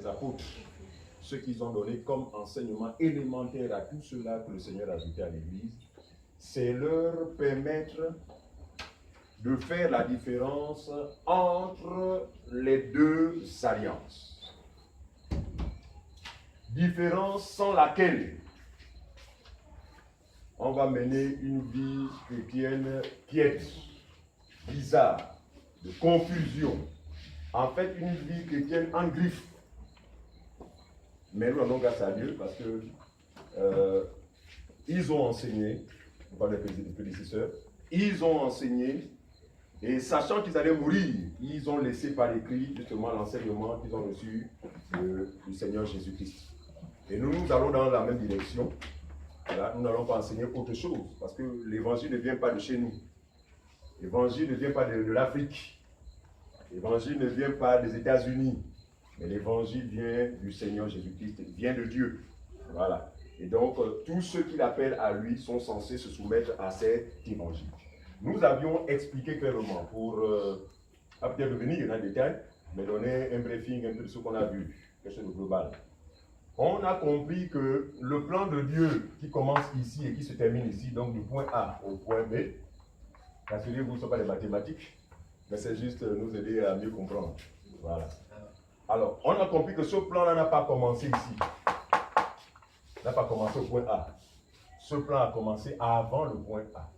apôtres, ce qu'ils ont donné comme enseignement élémentaire à tout cela que le Seigneur a ajouté à l'Église, c'est leur permettre de faire la différence entre les deux alliances. Différence sans laquelle on va mener une vie chrétienne quiète, bizarre, de confusion. En fait, une vie chrétienne en griffe. Mais nous rendons grâce à Dieu parce que ils ont enseigné, par les prédécesseurs, ils ont enseigné, et sachant qu'ils allaient mourir, ils ont laissé par écrit justement l'enseignement qu'ils ont reçu du Seigneur Jésus-Christ. Et nous allons dans la même direction. Voilà, nous n'allons pas enseigner autre chose, parce que l'évangile ne vient pas de chez nous. L'évangile ne vient pas de l'Afrique. L'évangile ne vient pas des États-Unis. Mais l'évangile vient du Seigneur Jésus-Christ, vient de Dieu. Voilà. Et donc, tous ceux qui l'appellent à lui sont censés se soumettre à cet évangile. Nous avions expliqué clairement, pour peut-être revenir dans le détail, mais donner un briefing un peu de ce qu'on a vu, quelque chose de global. On a compris que le plan de Dieu qui commence ici et qui se termine ici, donc du point A au point B, rassurez-vous, ce ne sont pas les mathématiques, mais c'est juste nous aider à mieux comprendre. Voilà. Alors, on a compris que ce plan-là n'a pas commencé ici. N'a pas commencé au point A. Ce plan a commencé avant le point A.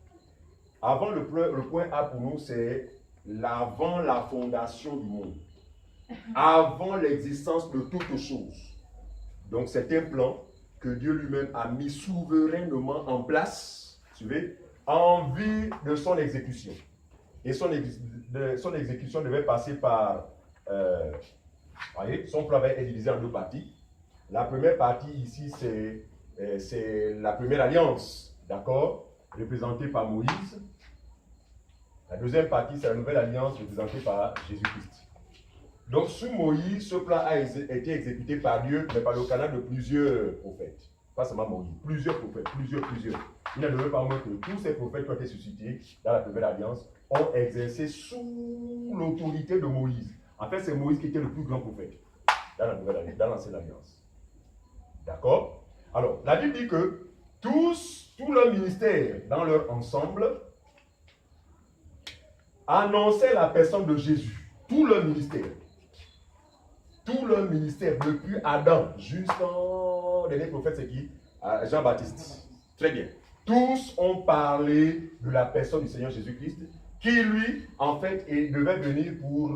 Avant le point A pour nous, c'est avant la fondation du monde. Avant l'existence de toute chose. Donc c'est un plan que Dieu lui-même a mis souverainement en place, suivez, en vue de son exécution. Et son exécution devait passer par, voyez, son plan va être divisé en deux parties. La première partie ici, c'est la première alliance, d'accord, représentée par Moïse. La deuxième partie, c'est la nouvelle alliance représentée par Jésus-Christ. Donc, sous Moïse, ce plan a été exécuté par Dieu, mais par le canal de plusieurs prophètes. Pas seulement Moïse, plusieurs prophètes, plusieurs. Il n'en demeure pas moins que tous ces prophètes qui ont été suscités dans la nouvelle alliance ont exercé sous l'autorité de Moïse. En fait, c'est Moïse qui était le plus grand prophète dans la nouvelle alliance, dans l'ancienne alliance. D'accord? Alors, la Bible dit que tout leur ministère dans leur ensemble annonçait la personne de Jésus. Tout leur ministère. Tout leur ministère, depuis Adam jusqu'au dernier prophète, c'est qui? Jean-Baptiste. Très bien. Tous ont parlé de la personne du Seigneur Jésus-Christ, qui lui, en fait, devait venir pour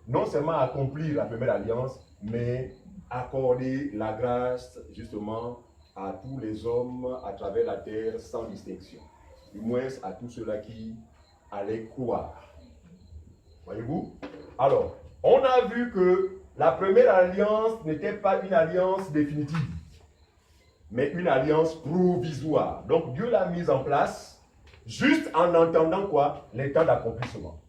non seulement accomplir la première alliance, mais accorder la grâce, justement, à tous les hommes à travers la terre sans distinction. Du moins à tous ceux-là qui allaient croire. Voyez-vous? Alors, on a vu que la première alliance n'était pas une alliance définitive, mais une alliance provisoire. Donc, Dieu l'a mise en place juste en entendant quoi? Les temps d'accomplissement.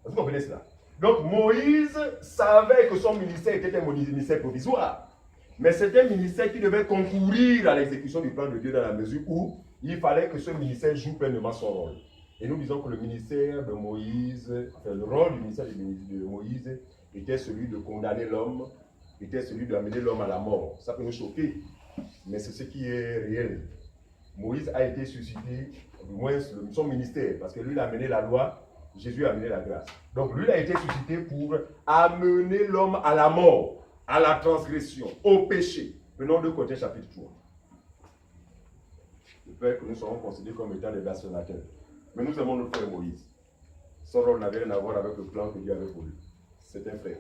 Vous comprenez cela? Donc, Moïse savait que son ministère était un ministère provisoire, mais c'était un ministère qui devait concourir à l'exécution du plan de Dieu dans la mesure où il fallait que ce ministère joue pleinement son rôle. Et nous disons que le ministère de Moïse, enfin, le rôle du ministère de Moïse était celui de condamner l'homme, était celui d'amener l'homme à la mort. Ça peut nous choquer, mais c'est ce qui est réel. Moïse a été suscité, du moins son ministère, parce que lui il a amené la loi, Jésus a amené la grâce. Donc lui il a été suscité pour amener l'homme à la mort, à la transgression, au péché. Prenons 2 Corinthiens chapitre 3. Le Père que nous serons considérés comme étant des blasphémateurs. Mais nous aimons notre frère Moïse. Son rôle n'avait rien à voir avec le plan que Dieu avait pour lui. C'est un frère.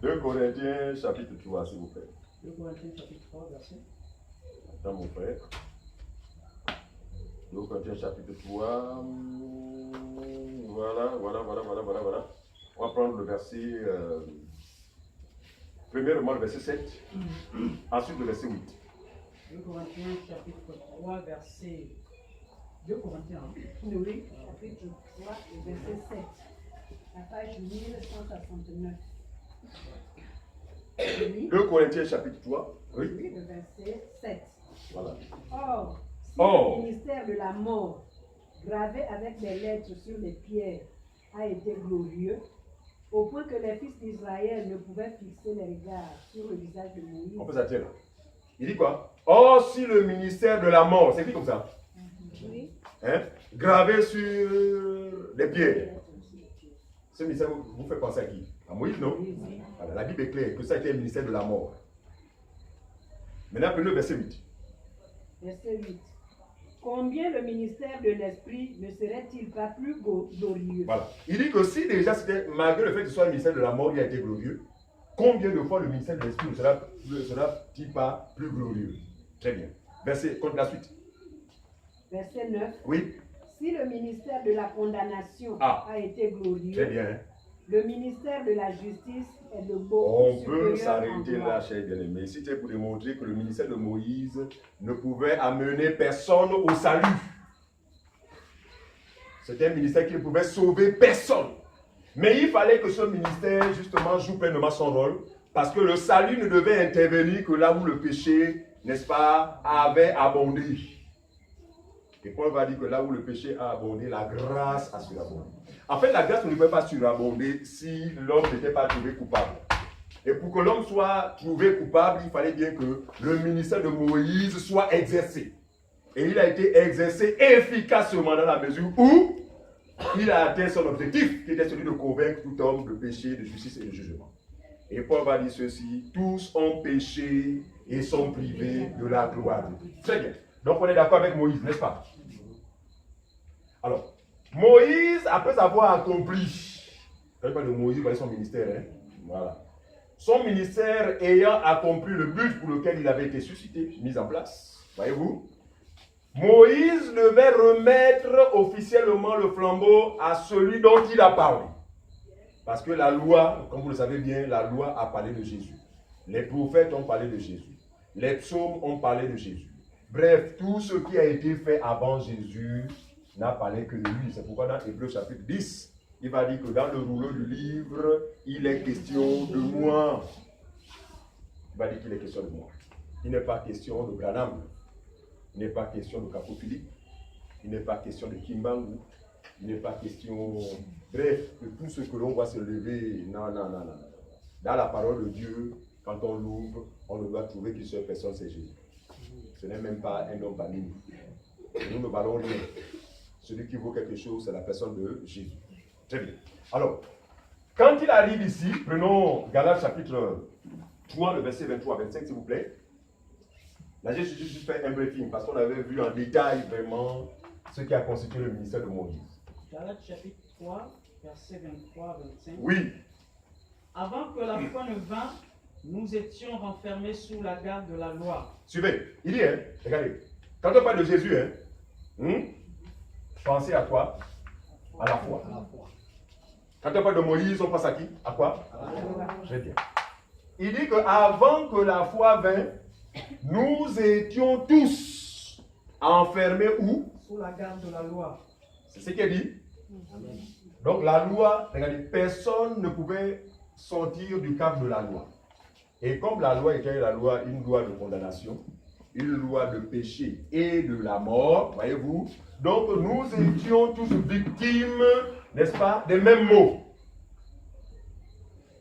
2 Corinthiens chapitre 3, s'il vous plaît. 2 Corinthiens chapitre 3, verset. Attends mon frère. 2 Corinthiens chapitre 3. Voilà. On va prendre le verset. Premièrement le verset 7. Ensuite le verset 8. 2 Corinthiens chapitre 3, verset. 2 Corinthiens. Oui, chapitre 3, verset 7. La page 1169. 2 Corinthiens chapitre 3. Oui. Oui, le verset 7. Voilà. Or, si Or. le ministère de la mort, gravé avec des lettres sur les pierres, a été glorieux, Au point que les fils d'Israël ne pouvaient fixer les regards sur le visage de Moïse. On peut s'attirer là. Il dit quoi? Or, si le ministère de la mort, c'est écrit comme ça, Oui. hein, gravé sur les pierres. Ce ministère vous fait penser à qui? À Moïse, non? Voilà, la Bible est claire que ça a été le ministère de la mort. Maintenant, prenez le verset 8. Verset 8. Combien le ministère de l'Esprit ne serait-il pas plus glorieux? Voilà. Il dit que si déjà c'était, malgré le fait que ce soit le ministère de la mort, il a été glorieux, combien de fois le ministère de l'Esprit ne sera-t-il pas plus glorieux? Très bien. Verset, contre la suite. Verset 9. Oui, Si le ministère de la condamnation Ah. a été glorieux, très bien. le ministère de la justice est de beaucoup On peut supérieur en s'arrêter gloire. là, cher bien-aimé. C'était pour démontrer que le ministère de Moïse ne pouvait amener personne au salut. C'était un ministère qui ne pouvait sauver personne. Mais il fallait que ce ministère, justement, joue pleinement son rôle, parce que le salut ne devait intervenir que là où le péché, n'est-ce pas, avait abondé. Et Paul va dire que là où le péché a abondé, la grâce a surabondé. En fait, la grâce ne pouvait pas surabonder si l'homme n'était pas trouvé coupable. Et pour que l'homme soit trouvé coupable, il fallait bien que le ministère de Moïse soit exercé. Et il a été exercé efficacement dans la mesure où il a atteint son objectif, qui était celui de convaincre tout homme de péché, de justice et de jugement. Et Paul va dire ceci: tous ont péché et sont privés de la gloire de Dieu. Très bien. Donc on est d'accord avec Moïse, n'est-ce pas? Alors, Moïse, après avoir accompli, quand je parle de Moïse, vous voyez son ministère, hein? Voilà. Son ministère ayant accompli le but pour lequel il avait été suscité, mis en place, voyez-vous, Moïse devait remettre officiellement le flambeau à celui dont il a parlé. Parce que la loi, comme vous le savez bien, la loi a parlé de Jésus. Les prophètes ont parlé de Jésus. Les psaumes ont parlé de Jésus. Bref, tout ce qui a été fait avant Jésus n'a parlé que de lui. C'est pourquoi dans Hébreux chapitre 10, il va dire que dans le rouleau du livre, il est question de moi. Il va dire qu'il est question de moi. Il n'est pas question de Branham. Il n'est pas question de Capo Philippe. Il n'est pas question de Kimbangu. Il n'est pas question, bref, de tout ce que l'on voit se lever. Non, non, non, non. Dans la parole de Dieu, quand on l'ouvre, on ne doit trouver qu'une seule personne, c'est Jésus. Ce n'est même pas un homme parmi nous. Nous ne valons rien. Celui qui vaut quelque chose, c'est la personne de Jésus. Très bien. Alors, quand il arrive ici, prenons Galates chapitre 3, le verset 23 à 25, s'il vous plaît. Là, j'ai juste fait un briefing parce qu'on avait vu en détail vraiment ce qui a constitué le ministère de Moïse. Galates chapitre 3, verset 23 à 25. Oui, Avant que la foi ne vînt, nous étions renfermés sous la garde de la loi. suivez. Il dit, hein, regardez, quand on parle de Jésus, pensez à quoi? À la foi. Quand on parle de Moïse, on pense à qui? À quoi? Très bien. Il dit qu'avant que la foi vînt, nous étions tous enfermés où? Sous la garde de la loi. C'est ce qu'il a dit. Donc la loi, regardez, personne ne pouvait sortir du cadre de la loi. Et comme la loi était une loi de condamnation, une loi de péché et de la mort, voyez-vous, donc nous étions tous victimes, n'est-ce pas, des mêmes maux.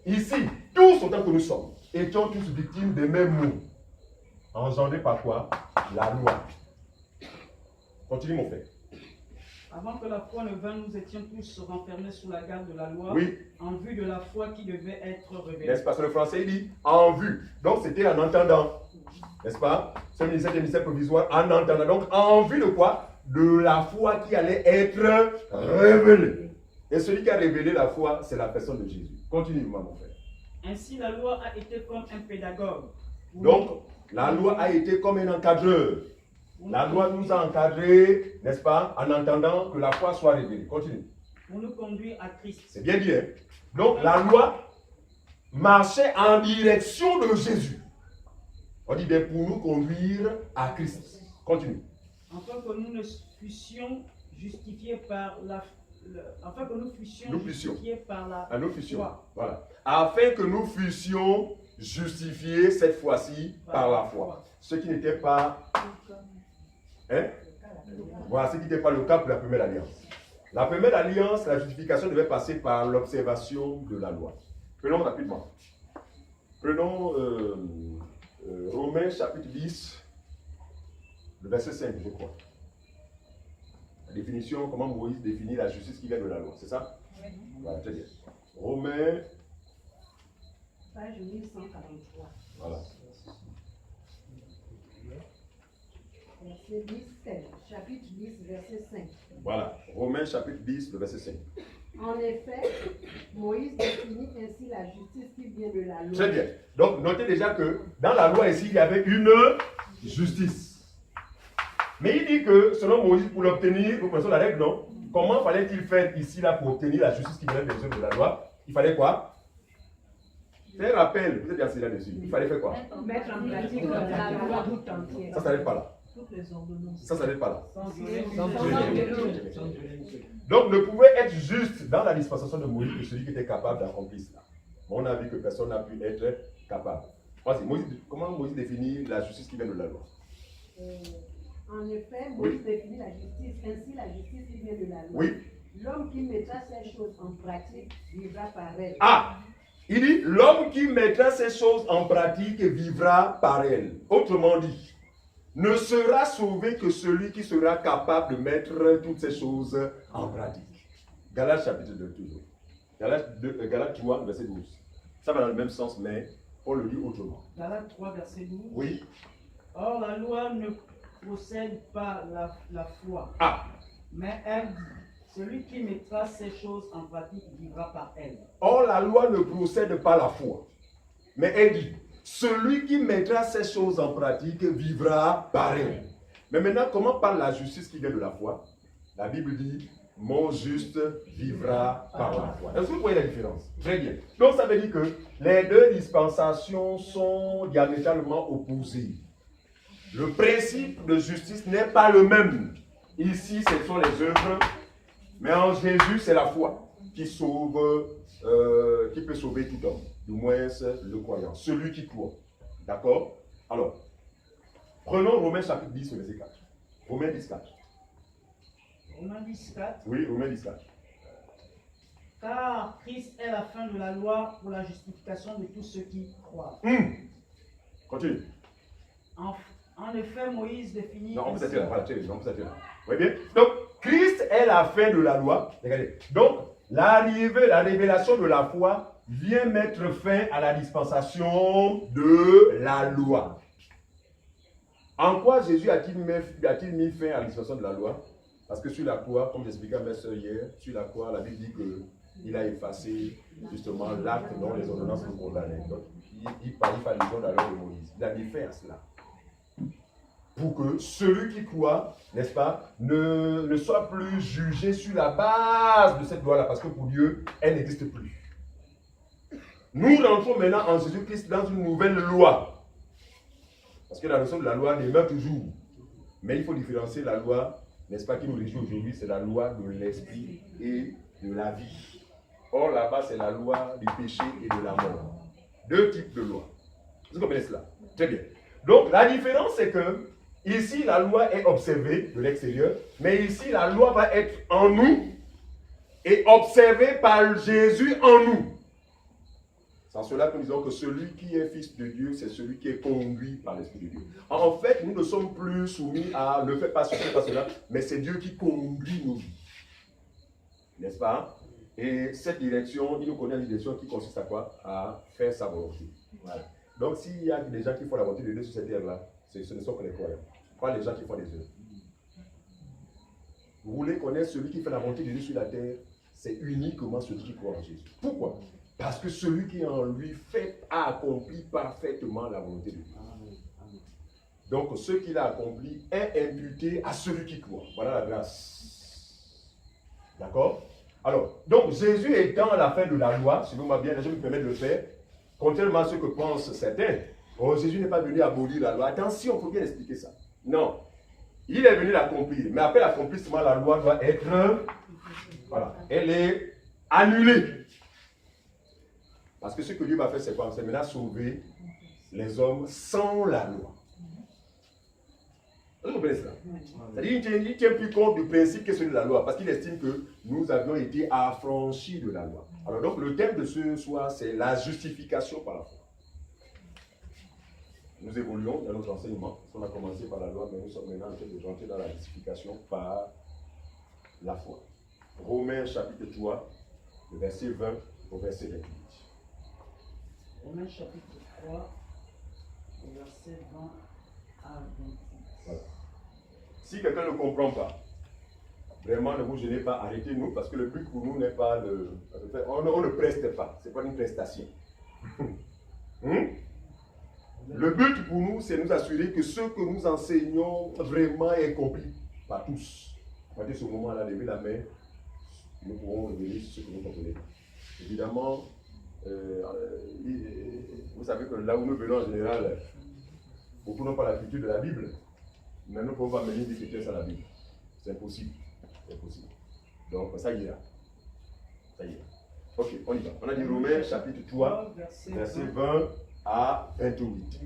Ici, tous autant que nous sommes, étions tous victimes des mêmes maux. Engendrés par quoi? La loi. Continue mon frère. Avant que la foi ne vînt, nous étions tous renfermés sous la garde de la loi, Oui. en vue de la foi qui devait être révélée. N'est-ce pas? Le français il dit en vue. Donc c'était en entendant. N'est-ce pas? Ce ministère provisoire en entendant. Donc en vue de quoi? De la foi qui allait être révélée. Et celui qui a révélé la foi, c'est la personne de Jésus. Continue, mon frère. Ainsi, la loi a été comme un pédagogue. Donc, la loi a été comme un encadreur. La loi nous a encadrés, n'est-ce pas, en entendant que la foi soit révélée. Continue. Pour nous conduire à Christ. C'est bien dit, hein? Donc, la loi marchait en direction de Jésus. On dit bien pour nous conduire à Christ. Continue. Afin que nous ne fussions justifiés par la afin que nous fussions justifiés par la foi. Voilà. Afin que nous fussions justifiés cette fois-ci par la foi. Ce qui n'était pas, voilà, ce qui n'était pas le cas pour la première alliance. La première alliance, la justification devait passer par l'observation de la loi. Prenons rapidement. Prenons Romains chapitre 10, le verset 5, je crois. La définition, comment Moïse définit la justice qui vient de la loi, c'est ça? Oui. Voilà, très bien. Romains. Page 1143. Voilà. Verset 10, chapitre 10, verset 5. Voilà, Romains chapitre 10, le verset 5. En effet, Moïse définit ainsi la justice qui vient de la loi. Très bien. Donc, notez déjà que dans la loi ici, il y avait une justice. Mais il dit que, selon Moïse, pour l'obtenir, vous connaissez la règle, non? Comment fallait-il faire ici, là, pour obtenir la justice qui vient des œuvres de la loi? Il fallait quoi? Faire appel. Vous êtes bien assis là-dessus. Il fallait faire quoi? Mettre en pratique la loi tout entière. Ça s'arrête pas là. Toutes les ordonnances. Ça s'arrête pas là. Sans Donc, ne pouvait être juste dans la dispensation de Moïse que celui qui était capable d'accomplir cela. On a vu que personne n'a pu être capable. Comment Moïse définit la justice qui vient de la loi? En effet, Moïse définit la justice, ainsi la justice qui vient de la loi. Oui. L'homme qui mettra ces choses en pratique vivra par elle. Ah! Il dit, l'homme qui mettra ces choses en pratique vivra par elle. Autrement dit, ne sera sauvé que celui qui sera capable de mettre toutes ces choses en pratique. Galates chapitre 2, toujours. Galates 3, verset 12. Ça va dans le même sens, mais on le dit autrement. Galates 3, verset 12. Oui. Or, la loi ne possède pas la foi. Ah! Mais elle dit, celui qui mettra ces choses en pratique vivra par elle. Or, la loi ne procède pas la foi. Mais elle dit, celui qui mettra ces choses en pratique vivra par elle. Mais maintenant, comment parle la justice qui vient de la foi? La Bible dit, mon juste vivra par la foi. Est-ce que vous voyez la différence? Très bien. Donc, ça veut dire que les deux dispensations sont diamétralement opposées. Le principe de justice n'est pas le même. Ici, ce sont les œuvres. Mais en Jésus, c'est la foi qui sauve, qui peut sauver tout homme. Du moins, le croyant. Celui qui croit. D'accord? Alors, prenons Romains chapitre 10, verset 4. Romains 10, 4. Romains 10, 4. Oui, Romains 10, 4. Car Christ est la fin de la loi pour la justification de tous ceux qui croient. Continue. En effet, Moïse définit... Non, on peut s'attirer là. Voilà, on peut s'attirer là. Vous voyez bien? Donc, Christ est la fin de la loi. Regardez. Donc, l'arrivée, la révélation de la foi vient mettre fin à la dispensation de la loi. En quoi Jésus a-t-il mis fin à la dispensation de la loi? Parce que sur la croix, comme j'expliquais à mes soeurs hier, sur la croix, la Bible dit qu'il a effacé justement l'acte dont les ordonnances nous condamnaient. Donc, il fait allusion à l'heure de Moïse. Il a mis fin à cela. Pour que celui qui croit, n'est-ce pas, ne soit plus jugé sur la base de cette loi-là, parce que pour Dieu, elle n'existe plus. Nous rentrons maintenant en Jésus-Christ dans une nouvelle loi. Parce que la notion de la loi demeure toujours. Mais il faut différencier la loi, n'est-ce pas, qui nous régit aujourd'hui, c'est la loi de l'esprit et de la vie. Or, là-bas, c'est la loi du péché et de la mort. Deux types de lois. Vous comprenez cela? Très bien. Donc, la différence, c'est que ici, la loi est observée de l'extérieur, mais ici, la loi va être en nous et observée par Jésus en nous. C'est en cela que nous disons que celui qui est fils de Dieu, c'est celui qui est conduit par l'Esprit de Dieu. En fait, nous ne sommes plus soumis à ne fais pas ceci, ne fais pas cela, mais c'est Dieu qui conduit nos vies. N'est-ce pas? Et cette direction, il nous connaît une direction qui consiste à quoi? À faire sa volonté. Voilà. Donc, s'il y a des gens qui font la volonté de Dieu sur cette terre-là, ce ne sont que les croyants. Pas les gens qui font des œuvres. Vous voulez connaître celui qui fait la volonté de Dieu sur la terre, c'est uniquement celui qui croit en Jésus. Pourquoi? Parce que celui qui en lui a accompli parfaitement la volonté de Dieu. Donc, ce qu'il a accompli est imputé à celui qui croit. Voilà la grâce. D'accord? Alors, donc Jésus étant à la fin de la loi, si vous m'avez bien, je me permets de le faire, contrairement à ce que pensent certains, Jésus n'est pas venu abolir la loi. Attention, il faut bien expliquer ça. Non. Il est venu l'accomplir. Mais après l'accomplissement, la loi doit être, voilà, elle est annulée. Parce que ce que Dieu va faire, c'est quoi? C'est maintenant sauver les hommes sans la loi. Vous comprenez cela? C'est-à-dire qu'il ne tient plus compte du principe que celui de la loi, parce qu'il estime que nous avions été affranchis de la loi. Alors donc le thème de ce soir, c'est la justification par la foi. Nous évoluons dans notre enseignement. On a commencé par la loi, mais nous sommes maintenant en train de rentrer dans la justification par la foi. Romains chapitre 3, le verset 20 au verset 28. Romains chapitre 3, verset 20 à 28. Voilà. Si quelqu'un ne comprend pas, vraiment ne vous gênez pas, arrêtez-nous, parce que le but pour nous n'est pas de... On ne preste pas, ce n'est pas une prestation. Le but pour nous, c'est de nous assurer que ce que nous enseignons vraiment est compris par tous. À partir de ce moment-là, levez la main, nous pourrons révéler ce que nous comprenons. Évidemment, vous savez que là où nous venons en général, beaucoup n'ont pas l'habitude de la Bible, mais nous ne pouvons pas mener une vitesse à la Bible. C'est impossible. C'est impossible. Donc, ça y est là. Ça y est. Ok, on y va. On a dit Romains chapitre 3, verset 20 à 28.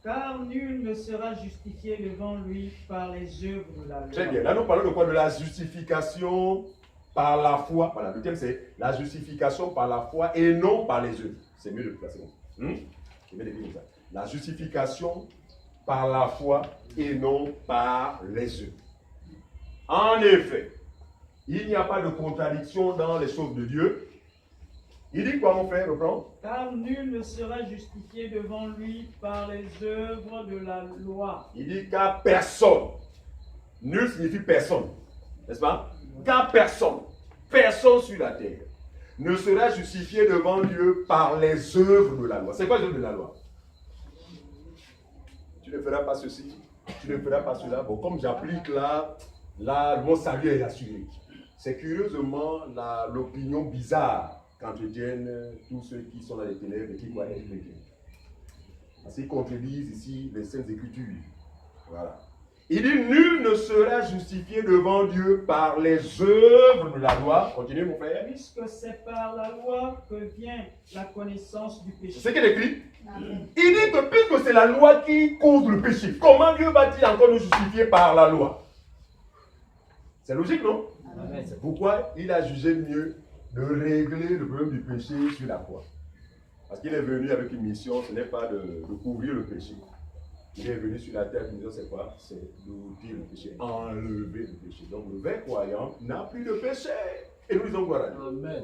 Car nul ne sera justifié devant lui par les œuvres de la loi. Très bien. Là, nous parlons de quoi? De la justification par la foi. Voilà, le thème c'est la justification par la foi et non par les œuvres. C'est mieux de placer. Je vais définir ça. La justification par la foi et non par les œuvres. En effet, il n'y a pas de contradiction dans les choses de Dieu. Il dit quoi, mon frère, reprends? Car nul ne sera justifié devant lui par les œuvres de la loi. Il dit qu'à personne. Nul signifie personne. N'est-ce pas? Qu'à personne. Personne sur la terre ne sera justifié devant Dieu par les œuvres de la loi. C'est quoi les œuvres de la loi? Tu ne feras pas ceci, tu ne feras pas cela. Bon, comme j'applique là, mon salut est assuré. C'est curieusement l'opinion bizarre qu'entretiennent tous ceux qui sont dans les ténèbres et qui croient être chrétiens. Parce qu'ils contredisent ici les Saintes Écritures. Voilà. Il dit, nul ne sera justifié devant Dieu par les œuvres de la loi. Continuez, mon frère. Puisque c'est par la loi que vient la connaissance du péché. C'est ce qu'il écrit. Il dit que puisque c'est la loi qui cause le péché, comment Dieu va-t-il encore nous justifier par la loi? C'est logique, non? Amen. C'est pourquoi il a jugé mieux de régler le problème du péché sur la croix. Parce qu'il est venu avec une mission, ce n'est pas de couvrir le péché. Il est venu sur la terre, une mission, c'est quoi? C'est d'ôter le péché, enlever le péché. Donc le vrai croyant n'a plus de péché. Et nous disons gloire à Dieu. Amen.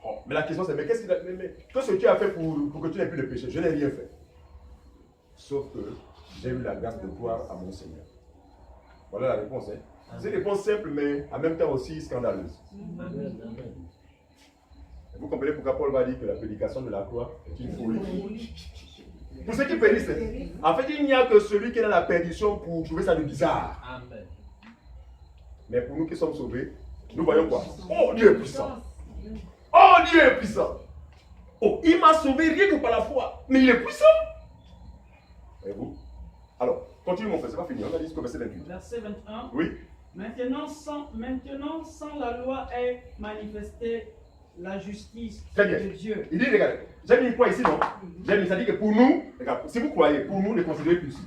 Oh, mais la question c'est, mais qu'est-ce que tu as fait pour que tu n'aies plus de péché? Je n'ai rien fait. Sauf que j'ai eu la grâce de croire à mon Seigneur. Voilà la réponse. C'est une réponse simple, mais en même temps aussi scandaleuse. Amen. Vous comprenez pourquoi Paul va dire que la prédication de la croix est une folie? Pour ceux qui périssent, en fait, il n'y a que celui qui est dans la perdition pour trouver ça de bizarre. Amen. Mais pour nous qui sommes sauvés, nous voyons quoi? Oh, Dieu est puissant. Oh, Dieu est puissant. Oh, il m'a sauvé rien que par la foi. Mais il est puissant. Et vous? Alors, continue mon frère, c'est pas fini. On a dit jusqu'au verset 28. Verset 21. Oui. Maintenant, sans la loi est manifestée la justice de Dieu. Il dit, regardez, j'ai mis quoi ici, non? J'ai mis, ça dit que pour nous, regarde, si vous croyez, pour nous, ne considérez plus ici.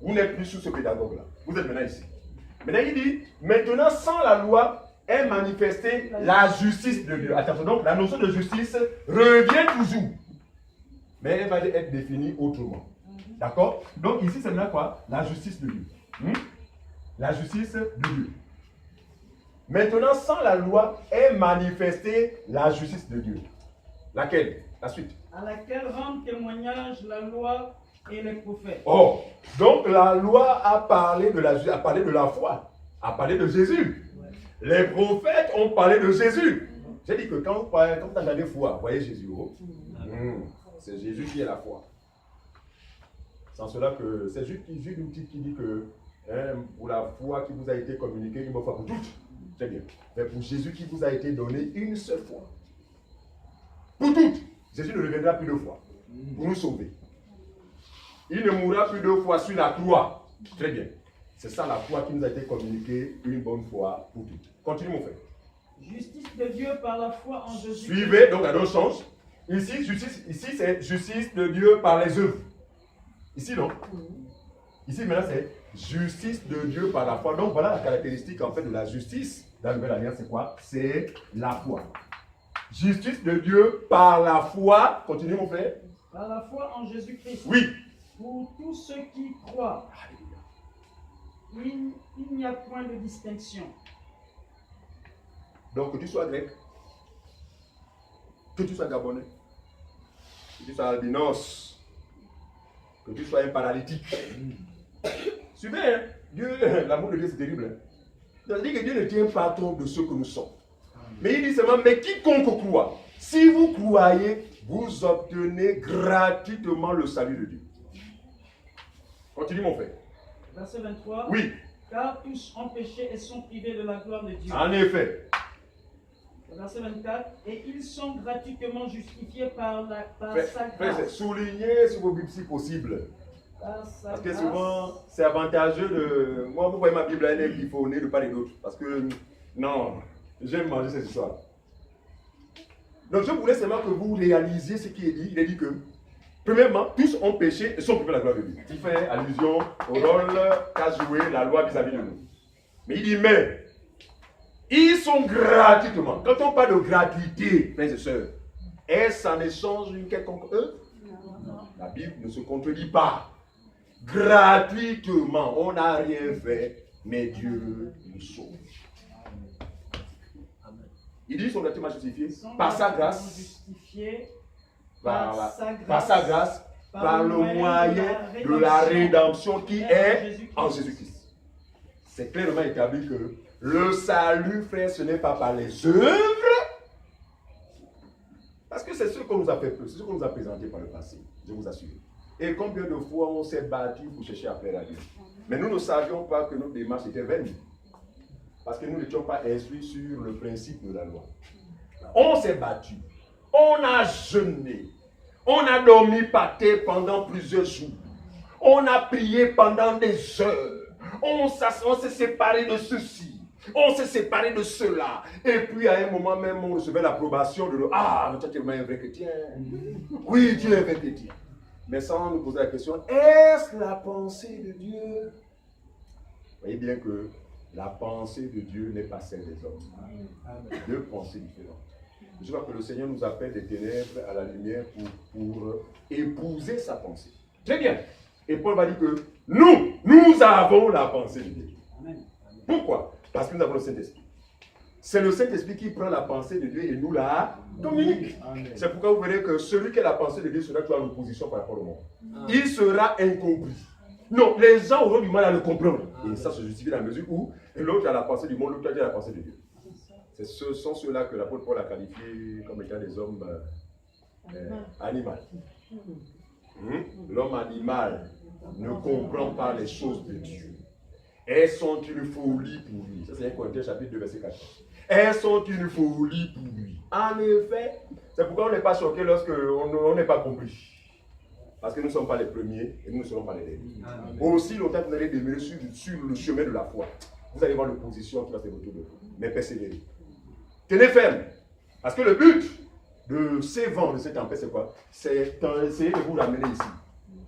Vous n'êtes plus sous ce pédagogue-là. Vous êtes maintenant ici. Maintenant, il dit, maintenant, sans la loi est manifestée la justice de Dieu. Attention, donc, la notion de justice revient toujours. Mais elle va être définie autrement. D'accord? Donc, ici, c'est maintenant quoi? La justice de Dieu. La justice de Dieu. Maintenant, sans la loi est manifestée la justice de Dieu. Laquelle? La suite. À laquelle rendent témoignage la loi et les prophètes. Oh, donc la loi a parlé de la foi, a parlé de Jésus. Ouais. Les prophètes ont parlé de Jésus. J'ai dit que quand tu as regardé foi, vous voyez Jésus. Oh? C'est Jésus qui est la foi. Sans cela que c'est juste qui dit que pour la foi qui vous a été communiquée une fois pour toutes. Très bien. Mais pour Jésus qui vous a été donné une seule fois. Pour toutes. Jésus ne reviendra plus deux fois. Pour nous sauver. Il ne mourra plus deux fois sur la croix. Très bien. C'est ça la foi qui nous a été communiquée une bonne fois pour toutes. Continue mon frère. Justice de Dieu par la foi en Jésus. Suivez, donc la donne change. Ici c'est justice de Dieu par les œuvres. Ici, non? Ici, maintenant, c'est justice de Dieu par la foi. Donc, voilà la caractéristique, en fait, de la justice dans la Nouvelle Alliance, c'est quoi? C'est la foi. Justice de Dieu par la foi. Continue, mon frère. Par la foi en Jésus-Christ. Oui. Pour tous ceux qui croient. Il n'y a point de distinction. Donc, que tu sois grec, que tu sois gabonais, que tu sois albinos, que tu sois un paralytique. Suivez, hein? Dieu, l'amour de Dieu, c'est terrible. Hein? C'est-à-dire que Dieu ne tient pas compte de ce que nous sommes. Mais il dit seulement, mais quiconque croit, si vous croyez, vous obtenez gratuitement le salut de Dieu. Continue, mon frère. Verset 23. Oui. Car tous ont péché et sont privés de la gloire de Dieu. En effet. Verset 24. Et ils sont gratuitement justifiés par sa grâce. Frère, soulignez sur vos Bibles si possible. Parce que souvent, c'est avantageux de... Moi, vous voyez ma Bible, elle est griffonnée de part et d'autre. Parce que, non, j'aime manger cette histoire. Donc, je voulais seulement que vous réalisiez ce qui est dit. Il est dit que, premièrement, tous ont péché et sont privés de la gloire de Dieu. Il fait allusion au rôle qu'a joué la loi vis-à-vis de nous. Mais il dit, mais, ils sont gratuitement. Quand on parle de gratuité, frères et sœurs, est-ce en échange d'une quelconque œuvre? La Bible ne se contredit pas. Gratuitement, on n'a rien fait, mais Dieu nous sauve. Il dit qu'ils sont gratuitement justifiés par sa grâce, par sa grâce, par le moyen de la rédemption qui est en Jésus-Christ. C'est clairement établi que le salut, frère, ce n'est pas par les œuvres, parce que c'est ce qu'on nous a fait, c'est ce qu'on nous a présenté par le passé, je vous assure. Et combien de fois on s'est battu pour chercher à plaire à Dieu. Mais nous ne savions pas que notre démarche était vaine. Parce que nous n'étions pas instruits sur le principe de la loi. On s'est battu. On a jeûné. On a dormi par terre pendant plusieurs jours. On a prié pendant des heures. On s'est séparé de ceci. On s'est séparé de cela. Et puis à un moment même, on recevait l'approbation de ah, mais toi tu es un vrai chrétien. Oui, tu es un vrai chrétien. Mais sans nous poser la question, est-ce la pensée de Dieu? Vous voyez bien que la pensée de Dieu n'est pas celle des hommes. Deux pensées différentes. Je crois que le Seigneur nous appelle des ténèbres à la lumière pour épouser sa pensée. Très bien. Et Paul va dire que nous avons la pensée de Dieu. Pourquoi? Parce que nous avons le Saint-Esprit. C'est le Saint-Esprit qui prend la pensée de Dieu et nous la communique. C'est pourquoi vous verrez que celui qui a la pensée de Dieu sera toujours en opposition par rapport au monde. Il sera incompris. Non, les gens auront du mal à le comprendre. Et ça se justifie dans la mesure où l'autre a la pensée du monde, l'autre a la pensée de Dieu. Ce sont ceux-là que l'apôtre Paul a qualifiés comme étant des hommes animaux. L'homme animal ne comprend pas les choses de Dieu. Elles sont une folie pour lui. Ça, c'est 1 Corinthiens chapitre 2, verset 4. Elles sont une folie pour lui. En effet, c'est pourquoi on n'est pas choqué lorsqu'on n'est pas compris. Parce que nous ne sommes pas les premiers et nous ne serons pas les derniers. Aussi longtemps que vous allez demeurer sur le chemin de la foi, vous allez voir l'opposition qui va se retrouver de vous. Mais persévérez. Tenez ferme. Parce que le but de ces vents, de cette tempête, c'est quoi? C'est d'essayer de vous ramener ici.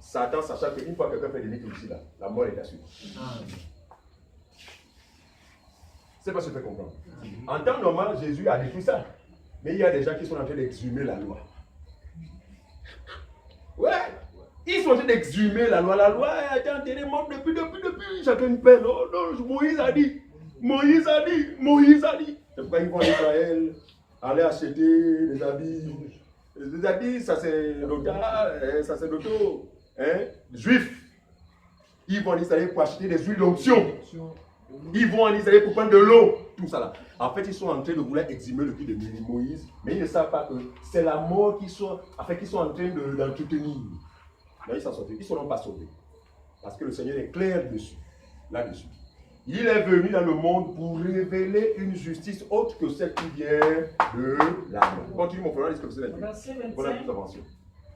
Satan, sachant qu'une fois que quelqu'un fait des niques ici, là, la mort est assurée. C'est pas ce que je fais comprendre. En temps normal, Jésus a détruit ça. Mais il y a des gens qui sont en train d'exhumer la loi. Ouais. Ils sont en train d'exhumer la loi. La loi a été enterrée morte depuis. Chacun une peine. Oh non, Moïse a dit. C'est pourquoi ils vont en Israël aller acheter des habits. Les habits sacerdotaux, juifs. Ils vont en Israël pour acheter des huiles d'onction. Ils vont en Israël pour prendre de l'eau. Tout ça là. En fait, ils sont en train de vouloir exhumer le cul de Moïse, mais ils ne savent pas que c'est la mort qu'ils sont en train d'entretenir. Là, ils s'en sortent. Ils ne seront pas sauvés. Parce que le Seigneur est clair là-dessus. Il est venu dans le monde pour révéler une justice autre que celle qui vient de la mort. Continue mon frère, lisez ce que vous avez dit. Verset 25. Voilà toute avancée.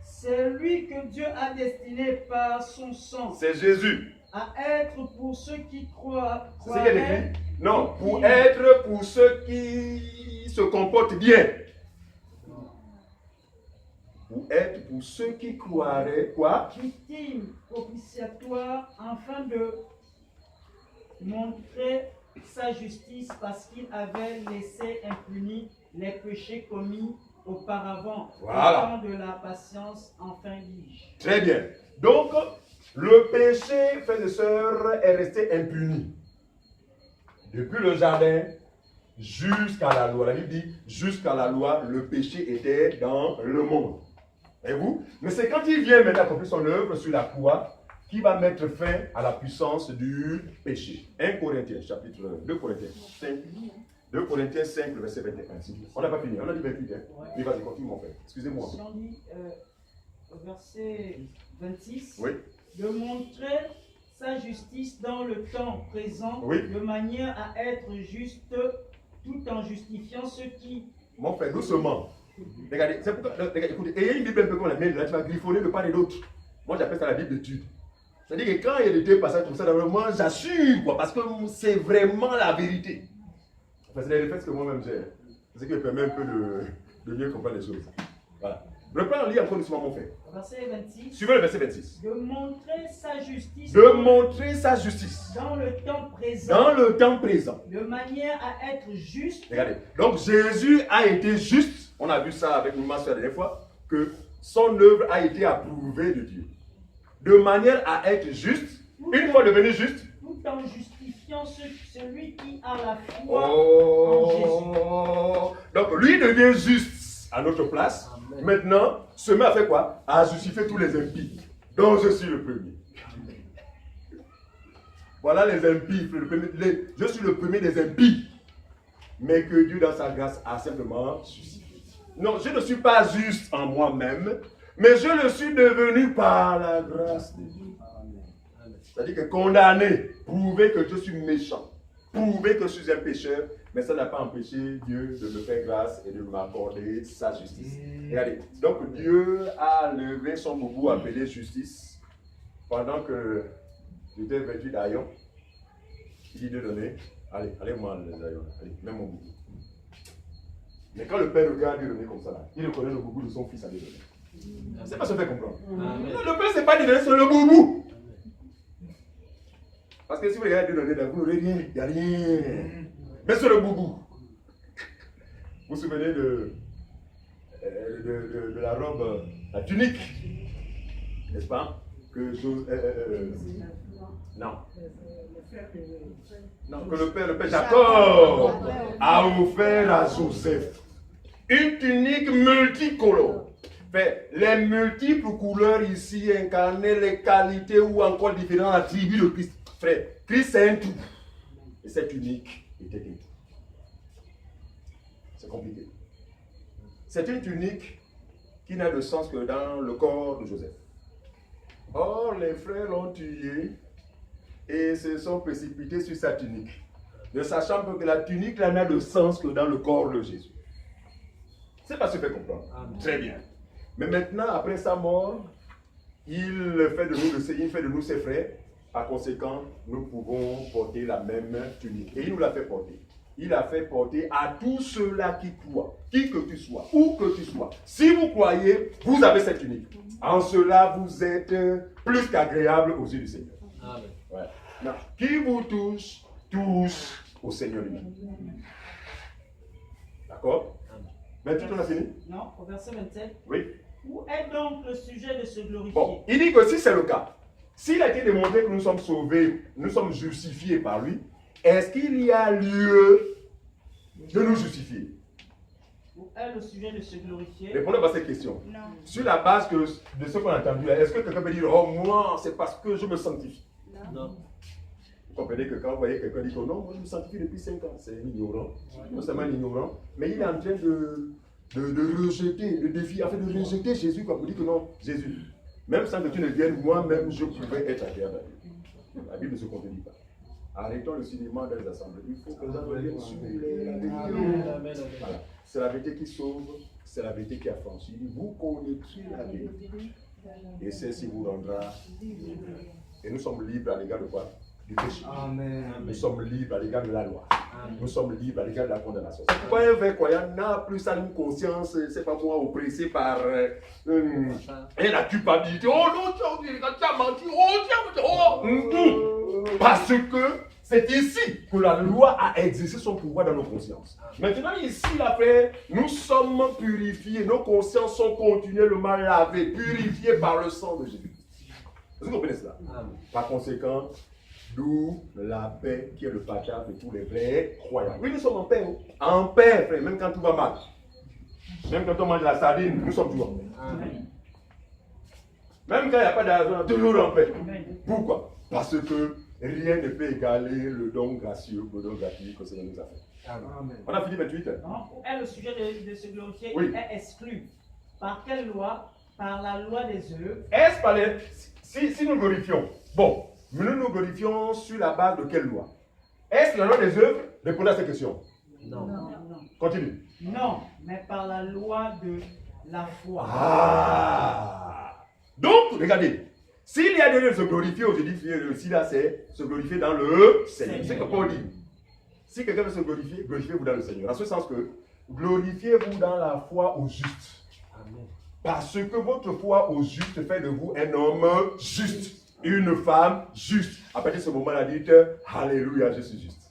C'est lui que Dieu a destiné par son sang. C'est Jésus. À être pour ceux qui croient. C'est ce qu'il est écrit. Non, pour être pour ceux qui se comportent bien. pour être pour ceux qui croiraient, quoi? Victime propitiatoire, afin de montrer sa justice parce qu'il avait laissé impunis les péchés commis auparavant. Voilà. Au temps de la patience, enfin dis-je. Très bien. Donc, le péché, frères et sœurs, est resté impuni. Depuis le jardin jusqu'à la loi. La Bible dit, jusqu'à la loi, le péché était dans le monde. Voyez-vous? Mais c'est quand il vient maintenant accomplir son œuvre sur la croix qui va mettre fin à la puissance du péché. 1 Corinthiens, chapitre 2 Corinthiens 5. 2 Corinthiens 5, le verset 21. On n'a pas fini, on a dit 28. Hein? Mais vas-y, continue mon frère. Excusez-moi. Si on dit verset 26, oui. De montrer sa justice dans le temps présent, oui. De manière à être juste tout en justifiant ceux qui... Mon frère, doucement. Regardez, c'est pourquoi, regardez, écoutez, ayez une Bible un peu comme la mienne, là tu vas griffonner de part et d'autre. Moi j'appelle ça la Bible d'étude. C'est-à-dire que quand il y a des passages comme ça, moi j'assure, quoi, parce que c'est vraiment la vérité. Enfin, c'est les réflexes que moi-même j'ai. C'est ce qui me permet un peu de mieux comprendre les choses. Voilà. Reprends, lis encore doucement mon frère. Verset 26. Suivez le verset 26. De montrer sa justice. De montrer sa justice. Dans le temps présent. Dans le temps présent. De manière à être juste. Regardez. Donc Jésus a été juste. On a vu ça avec une masse la dernière fois. Que son œuvre a été approuvée de Dieu. De manière à être juste. Une fois devenu juste. Tout en justifiant celui qui a la foi en Jésus. Donc lui devient juste à notre place. Amen. Maintenant, se met à faire quoi? À justifier tous les impies. Donc je suis le premier. Voilà les impies. Je suis le premier des impies. Mais que Dieu dans sa grâce a simplement justifié. Non, je ne suis pas juste en moi-même, mais je le suis devenu par la grâce de Dieu. C'est-à-dire que condamné, prouver que je suis méchant, prouver que je suis un pécheur, mais ça n'a pas empêché Dieu de me faire grâce et de m'accorder sa justice. Regardez, donc Dieu a levé son boubou appelé justice pendant que j'étais vêtu d'aillon. Il dit de donner, allez moi les aillons, allez, mets mon boubou. Mais quand le père regarde Dieu donner comme ça, là, il reconnaît le boubou de son fils à Dieu donner. C'est pas ce que fait comprendre. Non, le père c'est pas dit donner, c'est le boubou. Parce que si vous regardez Dieu donner, vous n'aurez rien, il n'y a rien. Mais c'est le boubou. Vous vous souvenez de la robe, la tunique, n'est-ce pas? Que non, que le père Jacob a offert à Joseph. Une tunique multicolore. Les multiples couleurs ici incarnaient les qualités ou encore différents attributs de Christ. Frère, Christ c'est un tout. Et cette tunique était un tout. C'est compliqué. C'est une tunique qui n'a de sens que dans le corps de Joseph. Or, les frères l'ont tué et se sont précipités sur sa tunique, ne sachant que la tunique n'a de sens que dans le corps de Jésus. C'est pas ce que fait comprendre. Amen. Très bien. Mais maintenant, après sa mort, il fait de nous ses frères. Par conséquent, nous pouvons porter la même tunique. Et il nous l'a fait porter. Il a fait porter à tous ceux-là qui croient, qui que tu sois, où que tu sois. Si vous croyez, vous avez cette tunique. En cela, vous êtes plus qu'agréable aux yeux du Seigneur. Amen. Ouais. Non. Qui vous touche au Seigneur lui-même. D'accord? 28, on a fini? Non, au verset 27. Oui. Où est donc le sujet de se glorifier? Bon, il dit que si c'est le cas, s'il a été démontré que nous sommes sauvés, nous sommes justifiés par lui, est-ce qu'il y a lieu de nous justifier? Où est le sujet de se glorifier? Répondez à cette question. Non. Sur la base de ce qu'on a entendu là, est-ce que quelqu'un peut dire, oh moi, c'est parce que je me sanctifie? Non. Vous comprenez que quand vous voyez quelqu'un dire, non, moi je me sanctifie depuis 5 ans, c'est un ignorant. Non seulement un ignorant, mais il est en train de rejeter le défi, en fait de rejeter Jésus, quoi, pour dire que non, Jésus, même sans que tu ne viennes, moi-même je pouvais être agréable à Dieu. La Bible ne se contredit pas. Arrêtons le cinéma dans les assemblées. Il faut que nous allions sur la vérité. Voilà. C'est la vérité qui sauve, c'est la vérité qui affranchit. Vous connaîtrez la vérité. Et celle-ci vous rendra. Et nous sommes libres à l'égard de quoi? du péché. Amen. Nous sommes libres à l'égard de la loi. Amen. Nous sommes libres à l'égard de la condamnation. C'est pourquoi un vrai croyant n'a plus sa conscience, c'est pas moi, oppressé par la culpabilité. Oh non, tu as menti. Parce que c'est ici que la loi a exercé son pouvoir dans nos consciences. Maintenant, ici, après, nous sommes purifiés. Nos consciences sont continuellement lavées, purifiées par le sang de Jésus. Est-ce que vous comprenez cela? Amen. Par conséquent, d'où la paix qui est le partage de tous les vrais croyants. Oui, nous sommes en paix. En paix, frère, même quand tout va mal. Même quand on mange la sardine, nous sommes toujours en paix. Amen. Même quand il n'y a pas d'argent, toujours en paix. Amen. Pourquoi? Parce que rien ne peut égaler le don gracieux, le don gratuit que le Seigneur nous a fait. Amen. On a fini 28. Donc, où est le sujet de se glorifier? Oui. Il est exclu. Par quelle loi? Par la loi des œuvres. Est-ce par les... Si nous glorifions, bon, nous nous glorifions sur la base de quelle loi? Est-ce la loi des œuvres? Répondez à cette question. Non. Non. Continue. Non, mais par la loi de la foi. Ah! Donc, regardez, s'il y a des lieux de se glorifier aujourd'hui, ici là, c'est se glorifier dans le Seigneur. C'est ce que Paul dit. Si quelqu'un veut se glorifier, glorifiez-vous dans le Seigneur. En ce sens que glorifiez-vous dans la foi au juste. Amen. Parce que votre foi au juste fait de vous un homme juste, une femme juste. À partir de ce moment-là, dites Alléluia, je suis juste.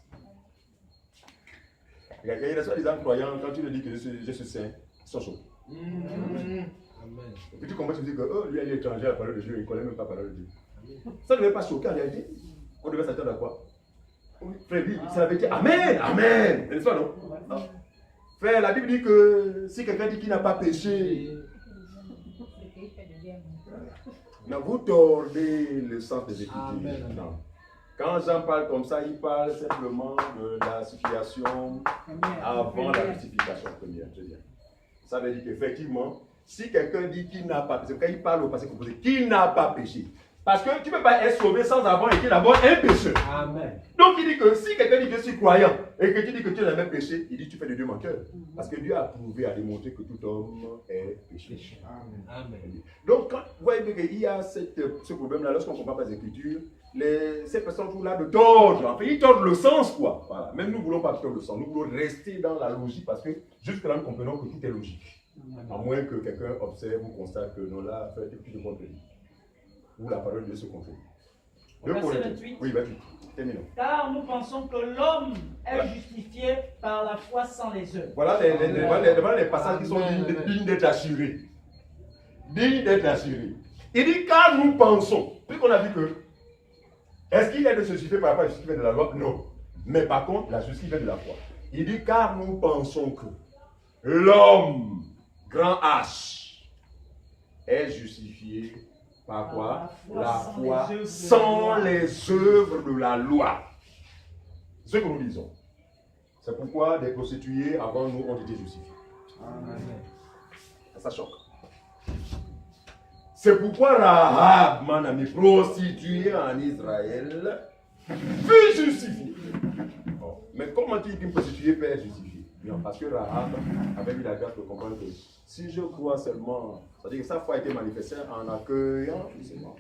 Il y a des soi-disant croyants, quand tu leur dis que je suis saint, ils sont chauds. Amen. Et puis tu commences à dire que lui, il est étranger à la parole de Dieu, il ne connaît même pas la parole de Dieu. Ça ne devait pas choquer en réalité. On devait s'attendre à quoi? Frère, c'est la vérité. Amen, amen. N'est-ce pas, non? Ah. Frère, la Bible dit que si quelqu'un dit qu'il n'a pas péché, non, vous tordez le sens des Écritures. Amen. Non. Quand Jean parle comme ça, il parle simplement de la situation avant la justification première. Ça veut dire qu'effectivement, si quelqu'un dit qu'il n'a pas péché, quand il parle au passé composé, qu'il n'a pas péché. Parce que tu ne peux pas être sauvé sans avoir été d'abord un pécheur. Amen. Donc il dit que si quelqu'un dit que je suis croyant et que tu dis que tu n'as même péché, il dit que tu fais de Dieu menteur. Parce que Dieu a prouvé, a démontré que tout homme est péché. Amen. Donc quand vous voyez qu'il y a ce problème-là, lorsqu'on ne comprend pas les Écritures, ces personnes sont là de tordre. En fait, ils tordent le sens, quoi. Voilà. Même nous ne voulons pas tordre le sens. Nous voulons rester dans la logique parce que jusque-là, nous comprenons que tout est logique. À moins que quelqu'un observe ou constate que non, là, fait tout de contredit. Ou la parole de Dieu se contredit. Verset 28. Oui, 28. Terminons. Car nous pensons que l'homme est justifié par la foi sans les œuvres. Voilà les passages qui sont dignes d'être assurés. Dignes d'être assurés. Il dit car nous pensons. Puisqu'on a dit que est-ce qu'il est de se justifier par rapport à la justice qui vient de la loi? Non. Mais par contre, la justice vient de la foi. Il dit car nous pensons que l'homme, grand H, est justifié par quoi? La foi sans les œuvres de la loi. Ce que nous disons. C'est pourquoi des prostituées avant nous ont été justifiées. Amen. Ça choque. C'est pourquoi Rahab, mon ami, prostituée en Israël, fut justifiée. Bon. Mais comment dit qu'une prostituée peut être justifiée? Bien, parce que Rahab avait eu la grâce de comprendre que si je crois seulement, c'est-à-dire que sa foi a été manifestée en accueillant seulement.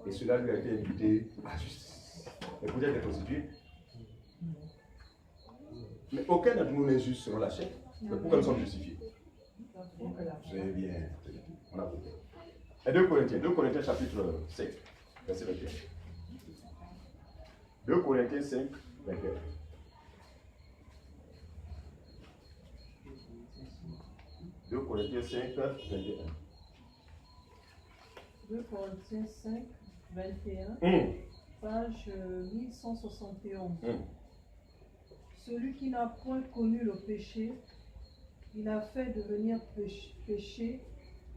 Et cela lui a été invité à la justice. Mais vous êtes des prostituées. Mais aucun d'entre nous n'est juste selon la chair. Mais pourquoi nous sommes justifiés? C'est bien. On a compris. Et 2 Corinthiens chapitre 5, verset 21. 2 Corinthiens 5, 21. 2 Corinthiens 5, 21. 2 Corinthiens 5, 21, page 1171. Celui qui n'a point connu le péché, il a fait devenir péché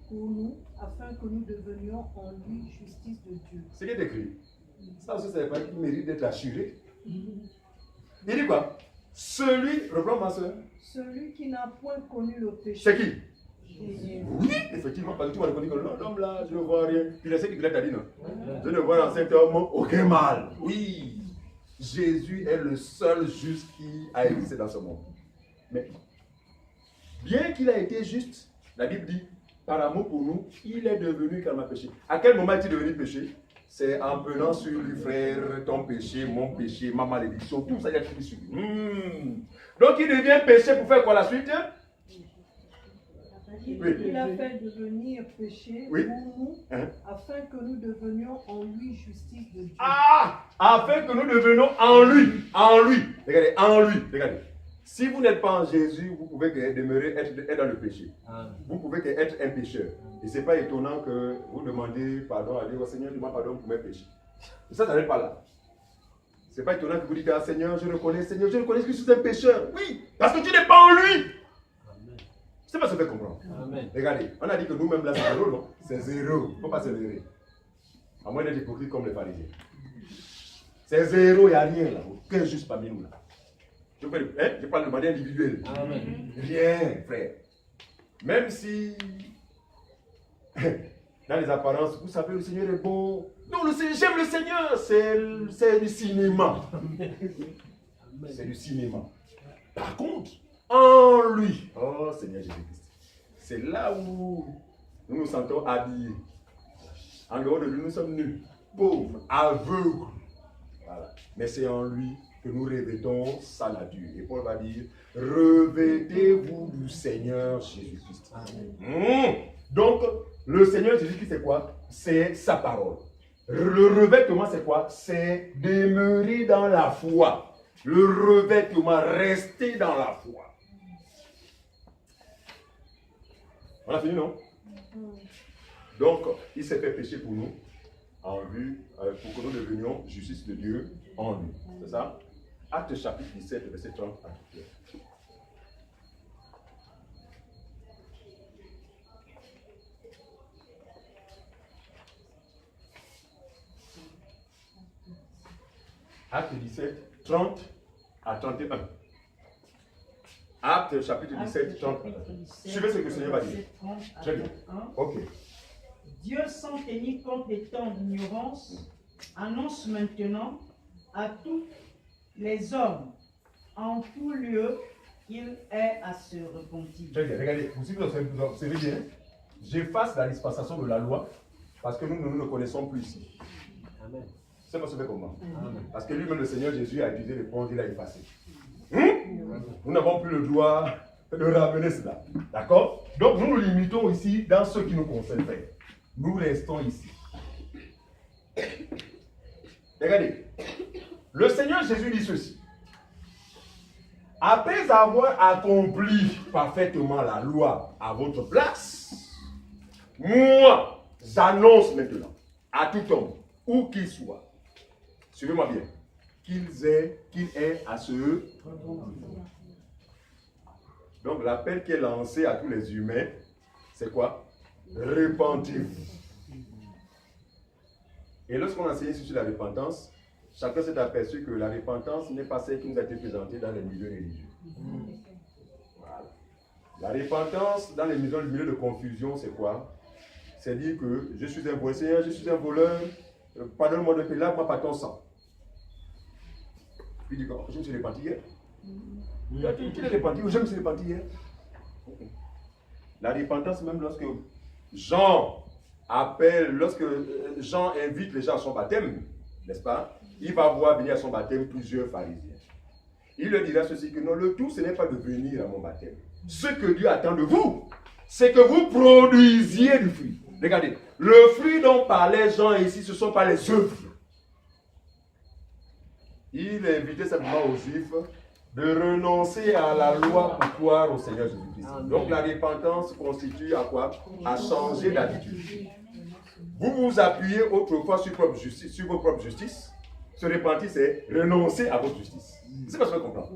pour nous, afin que nous devenions en lui justice de Dieu. C'est qui est écrit. Ça aussi, c'est pas qui mérite d'être assuré. Il dit quoi? Celui, reprends ma soeur. Celui qui n'a point connu le péché. C'est qui? Jésus. Oui, effectivement, parce que tu vas reconnaître que l'homme là, je ne vois rien. Il essaie qu'il a dit non. Je ne vois dans cet homme aucun mal. Oui, Jésus est le seul juste qui a existé dans ce monde. Mais, bien qu'il a été juste, la Bible dit, par amour pour nous, il est devenu calme à péché. À quel moment est-il devenu péché? c'est en prenant sur lui, frère, ton péché, mon péché, ma malédiction, tout ça, il a tout sur lui. Donc il devient péché pour faire quoi la suite? Il a fait devenir péché pour nous, afin que nous devenions en lui justice de Dieu. Ah! Afin que nous devenions en lui. Regardez, en lui. Regardez. Si vous n'êtes pas en Jésus, vous pouvez demeurer être dans le péché. Vous pouvez être un pécheur. Et ce n'est pas étonnant que vous demandez pardon à Dieu, oh, Seigneur, demande pardon pour mes péchés. Et ça n'arrête pas là. Ce n'est pas étonnant que vous dites, ah, Seigneur, je reconnais que je suis un pécheur. Oui, parce que tu n'es pas en lui. C'est pas ce que je comprends. Amen. Regardez, on a dit que nous-mêmes là, c'est zéro, non? C'est zéro. Il ne faut pas se leurrer. À moins d'être hypocrite comme les pharisiens. C'est zéro, il n'y a rien là. Aucun juste parmi nous là. Je parle de manière individuelle. Amen. Rien, frère. Même si, dans les apparences, vous savez, le Seigneur est beau. Non, j'aime le Seigneur. C'est du cinéma. C'est du cinéma. Par contre, en lui, oh Seigneur Jésus-Christ, c'est là où nous nous sentons habillés. En dehors de lui, nous sommes nus, pauvres, aveugles. Voilà. Mais c'est en lui que nous revêtons sa nature. Et Paul va dire, revêtez-vous du Seigneur Jésus-Christ. Donc, le Seigneur Jésus-Christ, c'est quoi? C'est sa parole. Le revêtement, c'est quoi? C'est demeurer dans la foi. Le revêtement, rester dans la foi. On a fini, non? Donc, il s'est fait pécher pour nous, en vue, pour que nous devenions justice de Dieu en lui. C'est ça? Acte chapitre 17, verset 30 à 31. Acte 17, 30 à 31. Acte chapitre 17, 30. Suivez ce que le Seigneur va dire. Très bien. Ok. Dieu, sans tenir compte des temps d'ignorance, annonce maintenant à tous les hommes, en tout lieu, qu'il est à se repentir. Très bien. Regardez, vous observez bien. J'efface la dispensation de la loi parce que nous ne le connaissons plus ici. Amen. C'est pas ce que comment. Parce que lui-même, le Seigneur Jésus a utilisé le point, il a effacé. Nous n'avons plus le droit de ramener cela. D'accord? Donc nous nous limitons ici dans ce qui nous concerne. Nous restons ici. Regardez. Le Seigneur Jésus dit ceci. Après avoir accompli parfaitement la loi à votre place, moi, j'annonce maintenant à tout homme, où qu'il soit, suivez-moi bien, qu'il ait à se... Donc l'appel qui est lancé à tous les humains, c'est quoi? Repentez-vous. Et lorsqu'on enseigne sur la repentance, chacun s'est aperçu que la repentance n'est pas celle qui nous a été présentée dans les milieux religieux. Voilà. La repentance dans les milieux de confusion, c'est quoi? C'est dire que je suis un voleur, je suis un voleur, pardonne-moi de payer, lave-moi par ton sang. Puis il dit, je me suis repenti hier. Tu t'es repenti ou je me suis repenti hier? La repentance, même lorsque Jean invite les gens à son baptême, n'est-ce pas? Il va voir venir à son baptême plusieurs pharisiens. Il leur dira ceci, que non, le tout, ce n'est pas de venir à mon baptême. Ce que Dieu attend de vous, c'est que vous produisiez du fruit. Regardez, le fruit dont parlait Jean ici, ce ne sont pas les œuvres. Il invitait simplement aux Juifs de renoncer à la loi pour croire au Seigneur Jésus-Christ. Donc la repentance constitue à quoi? À changer d'attitude. Vous vous appuyez autrefois sur vos propres justices. Se repentir, c'est renoncer à votre justice. C'est pas ce que je comprends.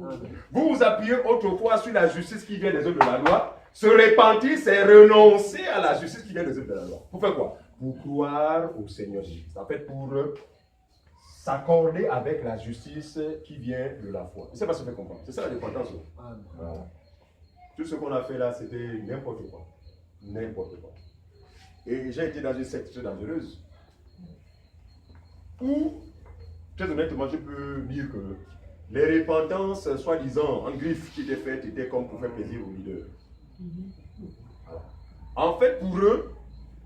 Vous vous appuyez autrefois sur la justice qui vient des œuvres de la loi. Se repentir, c'est renoncer à la justice qui vient des œuvres de la loi. Pour faire quoi? Pour croire au Seigneur Jésus. En fait, pour s'accorder avec la justice qui vient de la foi. C'est pas ce que je comprends. C'est ça la repentance. Voilà. Tout ce qu'on a fait là, c'était n'importe quoi. N'importe quoi. Et j'ai été dans une secte très dangereuse où, très honnêtement, je peux dire que les repentances, soi-disant, en griffe qui étaient faites, étaient comme pour faire plaisir aux leaders. Voilà. En fait, pour eux,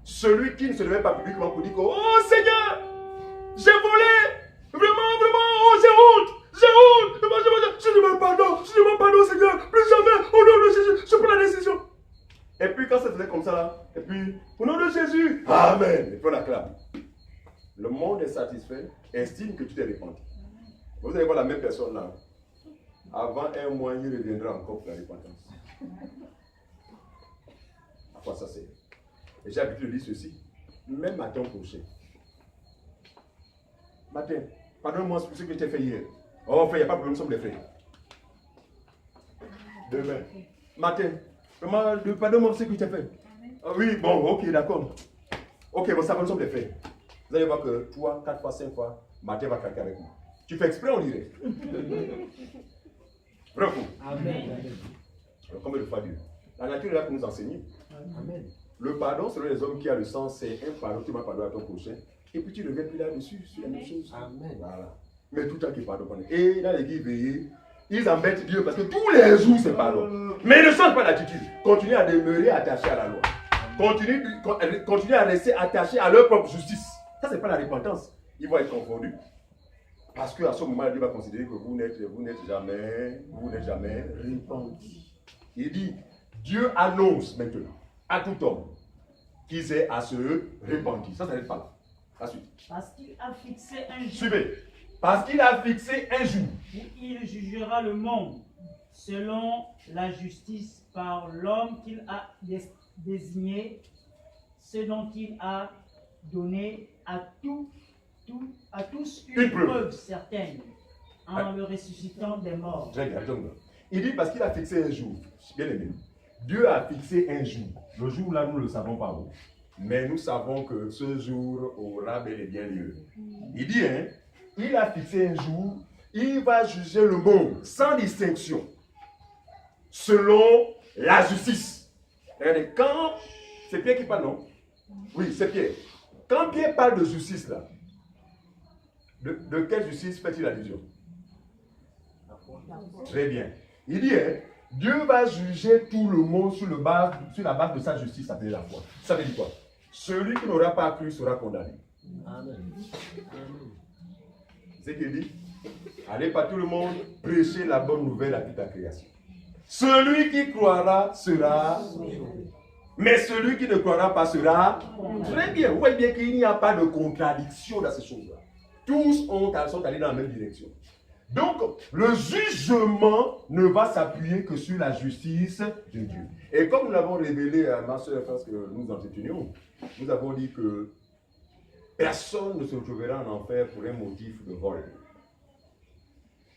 celui qui ne se levait pas publiquement pour dire que, oh Seigneur, j'ai volé. Vraiment, vraiment, oh, j'ai honte. J'ai honte. Je demande pardon, Seigneur. Plus jamais, au nom de Jésus, je prends la décision. Et puis quand ça faisait comme ça là, et puis, au nom de Jésus, Amen. Et puis on acclame. Le monde est satisfait, estime que tu t'es répandu. Vous allez voir la même personne là. Avant un mois, il reviendra encore pour la repentance. À quoi ça sert? Et j'ai l'habitude de dire ceci, même à ton prochain. Matin, pardonne-moi ce que je t'ai fait hier. Oh, frère, il n'y a pas de problème, nous sommes des frères. Demain, matin, vraiment, pardonne-moi ce que je t'ai fait. Ah, oui, bon, ok, d'accord. Ok, bon, ça va, nous sommes des frères. Vous allez voir que 3, 4 fois, 5 fois, matin va craquer avec moi. Tu fais exprès, on dirait. Vrai ou faux? Amen. Alors, combien de fois Dieu? La nature est là pour nous enseigner. Amen. Le pardon, selon les hommes qui a le sens, c'est un pardon, tu vas pardonner à ton prochain. Et puis tu ne reviens plus là-dessus, sur la même chose. Amen. Voilà. Mais tout le temps qu'ils pardonnent. Et dans l'église veillée, ils embêtent Dieu parce que tous les jours c'est pardon. Mais ils ne changent pas d'attitude. Continuez à demeurer attaché à la loi. Continuez à rester attaché à leur propre justice. Ça, ce n'est pas la repentance. Ils vont être confondus. Parce qu'à ce moment, Dieu va considérer que vous n'êtes jamais repentis. Il dit, Dieu annonce maintenant à tout homme qu'ils aient à se repentir. Ça n'arrête pas là. La suite. Parce qu'il a fixé un jour Suivez. Parce qu'il a fixé un jour où il jugera le monde selon la justice par l'homme qu'il a désigné, ce dont il a donné à tous une preuve certaine en le ressuscitant des morts. Très bien, il dit parce qu'il a fixé un jour. Bien aimé. Dieu a fixé un jour. Le jour là, nous ne le savons pas où. Mais nous savons que ce jour aura bel et bien lieu. Il dit, hein, il a fixé un jour, il va juger le monde sans distinction, selon la justice. Regardez, quand, c'est Pierre qui parle, non? Oui, c'est Pierre. Quand Pierre parle de justice là, de quelle justice fait-il allusion? Très bien. Il dit, hein, Dieu va juger tout le monde sur la base de sa justice, ça veut dire la foi. Ça veut dire quoi? Celui qui n'aura pas cru sera condamné. Amen. C'est ce qu'il dit. Allez par tout le monde, prêchez la bonne nouvelle à toute la création. Celui qui croira sera sauvé. Mais celui qui ne croira pas sera très bien. Vous voyez bien qu'il n'y a pas de contradiction dans ces choses-là. Tous sont allés dans la même direction. Donc, le jugement ne va s'appuyer que sur la justice de Dieu. Et comme nous l'avons révélé à ma soeur, parce que nous entretenions, nous avons dit que personne ne se retrouvera en enfer pour un motif de vol.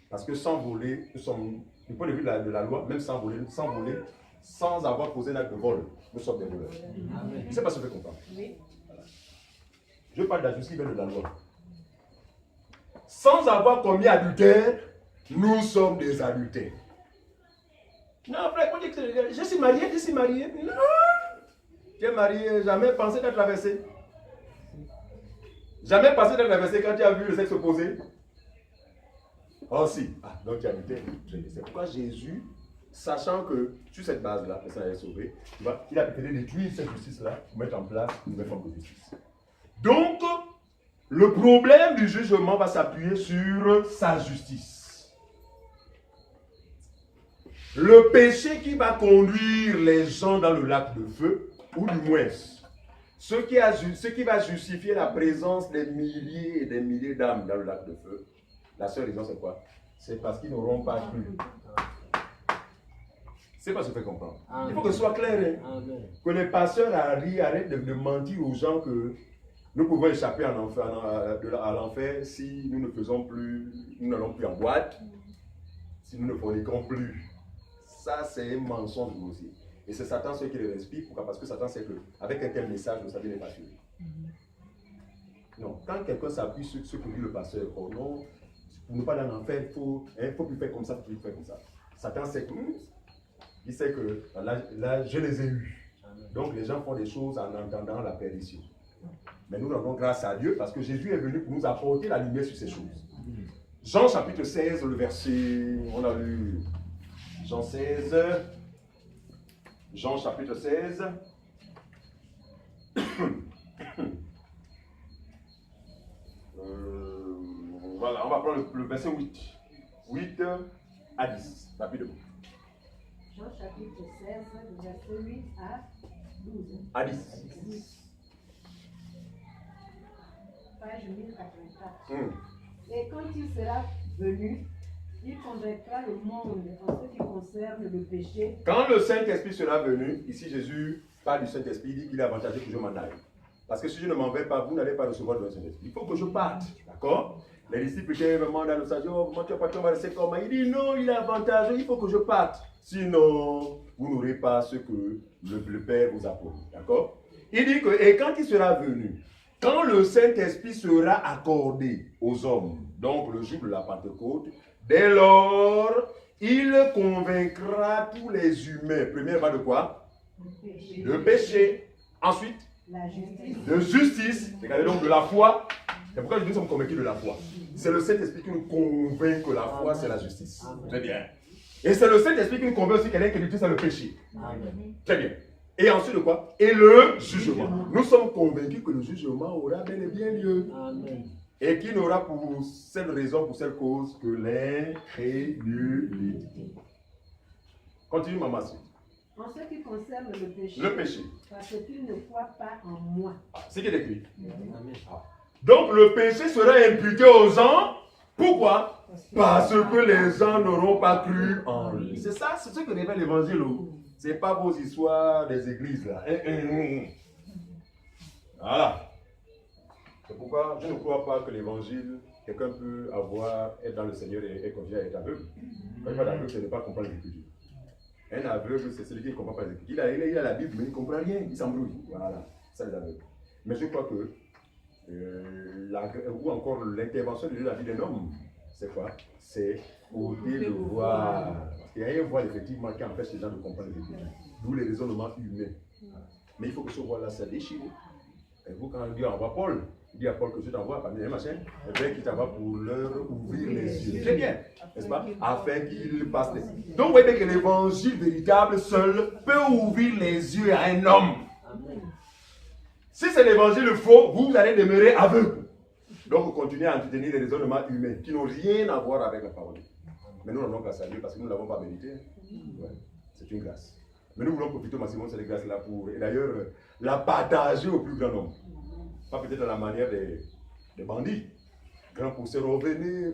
Parce que sans voler, nous sommes, du point de vue de la loi, même sans voler, sans avoir posé un acte de vol, nous sommes des voleurs. Amen. Je ne sais pas si vous faites comprendre. Je parle de la justice qui vient de la loi. Sans avoir commis adultère, nous sommes des adultères. Non, frère, on dit que je suis marié. Non. Tu es marié, jamais pensé d'être traversé. Jamais pensé d'être traversé quand tu as vu le sexe opposé. Oh si. Ah, donc tu as adultère. C'est pourquoi Jésus, sachant que sur cette base-là, la personne est sauvée, il a préféré détruire cette justice-là pour mettre en place une nouvelle forme de justice. Donc, le problème du jugement va s'appuyer sur sa justice. Le péché qui va conduire les gens dans le lac de feu, ou du moins, ce qui va justifier la présence des milliers et des milliers d'âmes dans le lac de feu, la seule raison c'est quoi? C'est parce qu'ils n'auront pas cru. C'est pas ce que je fais comprendre. Il faut que ce soit clair. Hein? Que les pasteurs arrêtent de mentir aux gens que nous pouvons échapper à l'enfer si nous ne faisons plus, nous n'allons plus en boîte, si nous ne forniquons plus. Ça, c'est un mensonge grossier. Et c'est Satan ce qui les inspire. Pourquoi? Parce que Satan sait qu'avec un tel message, le salut n'est pas sûr. Non, quand quelqu'un s'appuie sur ce que dit le pasteur, oh non, pour ne pas aller en enfer, il faut plus faire comme ça, il faut plus faire comme ça. Satan sait que, il sait que là, je les ai eus. Donc les gens font des choses en entendant la perdition. Mais nous rendons grâce à Dieu parce que Jésus est venu pour nous apporter la lumière sur ces choses. Jean chapitre 16, le verset, on a lu Jean 16, Jean chapitre 16. le verset 8. 8 à 10. Rapidement. Jean chapitre 16, du verset 8 à 12. À 10. Page 1084. Hum. Et quand il sera venu, il convaincra le monde en ce qui concerne le péché. Quand le Saint-Esprit sera venu, ici Jésus parle du Saint-Esprit, il dit qu'il est avantageux que je m'en aille. Parce que si je ne m'en vais pas, vous n'allez pas recevoir le Saint-Esprit. Il faut que je parte. D'accord? Les disciples étaient vraiment dans le stade, oh, comment tu vas partir, on va rester comme ça. Il dit non, il est avantageux, il faut que je parte. Sinon, vous n'aurez pas ce que le Père vous a promis. D'accord? Il dit que, et quand il sera venu, quand le Saint-Esprit sera accordé aux hommes, donc le jour de la Pentecôte, dès lors, il convaincra tous les humains. Premièrement de quoi? De péché. Ensuite, La justice. de justice. Regardez donc de la foi. C'est pourquoi nous sommes convaincus de la foi. C'est le Saint-Esprit qui nous convainc que la foi, c'est la justice. Très bien. Et c'est le Saint-Esprit qui nous convainc aussi qu'elle est justice, c'est le péché. Très bien. Et ensuite de quoi? Et le jugement. Nous sommes convaincus que le jugement aura bel et bien lieu. Et qui n'aura pour cette raison, pour cette cause, que l'incrédulité. Continue, maman. En ce qui concerne le péché. Le péché. Parce qu'ils ne croient pas en moi. C'est qui est écrit. Donc le péché sera imputé aux gens. Pourquoi? Parce que les gens n'auront pas cru en lui. C'est ça, c'est ce que révèle l'évangile. Ce n'est pas vos histoires des églises là. Voilà. C'est pourquoi je ne crois pas que l'évangile, quelqu'un peut être dans le Seigneur et continuer à être aveugle. Quand il parle d'aveugle, ce n'est pas comprendre l'écriture. Un aveugle, c'est celui qui ne comprend pas l'écriture. Il a la Bible, mais il ne comprend rien, il s'embrouille. Voilà, ça les aveugles. Mais je crois que ou encore l'intervention de Dieu dans la vie d'un homme, c'est quoi? C'est ôter le voile. Parce qu'il y a un voile effectivement qui empêche les gens de comprendre l'écriture. D'où les raisonnements humains. Mais il faut que ce voile-là soit déchiré. Et vous, quand Dieu envoie Paul, il dit à Paul que je t'envoie parmi les machins, et bien qu'il t'envoie pour leur ouvrir les yeux. Très bien, n'est-ce pas? Afin qu'ils passent les... Donc vous voyez bien que l'évangile véritable seul peut ouvrir les yeux à un homme. Si c'est l'évangile faux, vous allez demeurer aveugle. Donc vous continuez à entretenir les raisonnements humains qui n'ont rien à voir avec la parole. Mais nous n'avons grâce à Dieu parce que nous ne l'avons pas mérité. Ouais, c'est une grâce. Mais nous voulons profiter au maximum de cette grâce-là pour, et d'ailleurs, la partager au plus grand nombre. Pas peut-être dans la manière des bandits. Grand pousseur, revenez.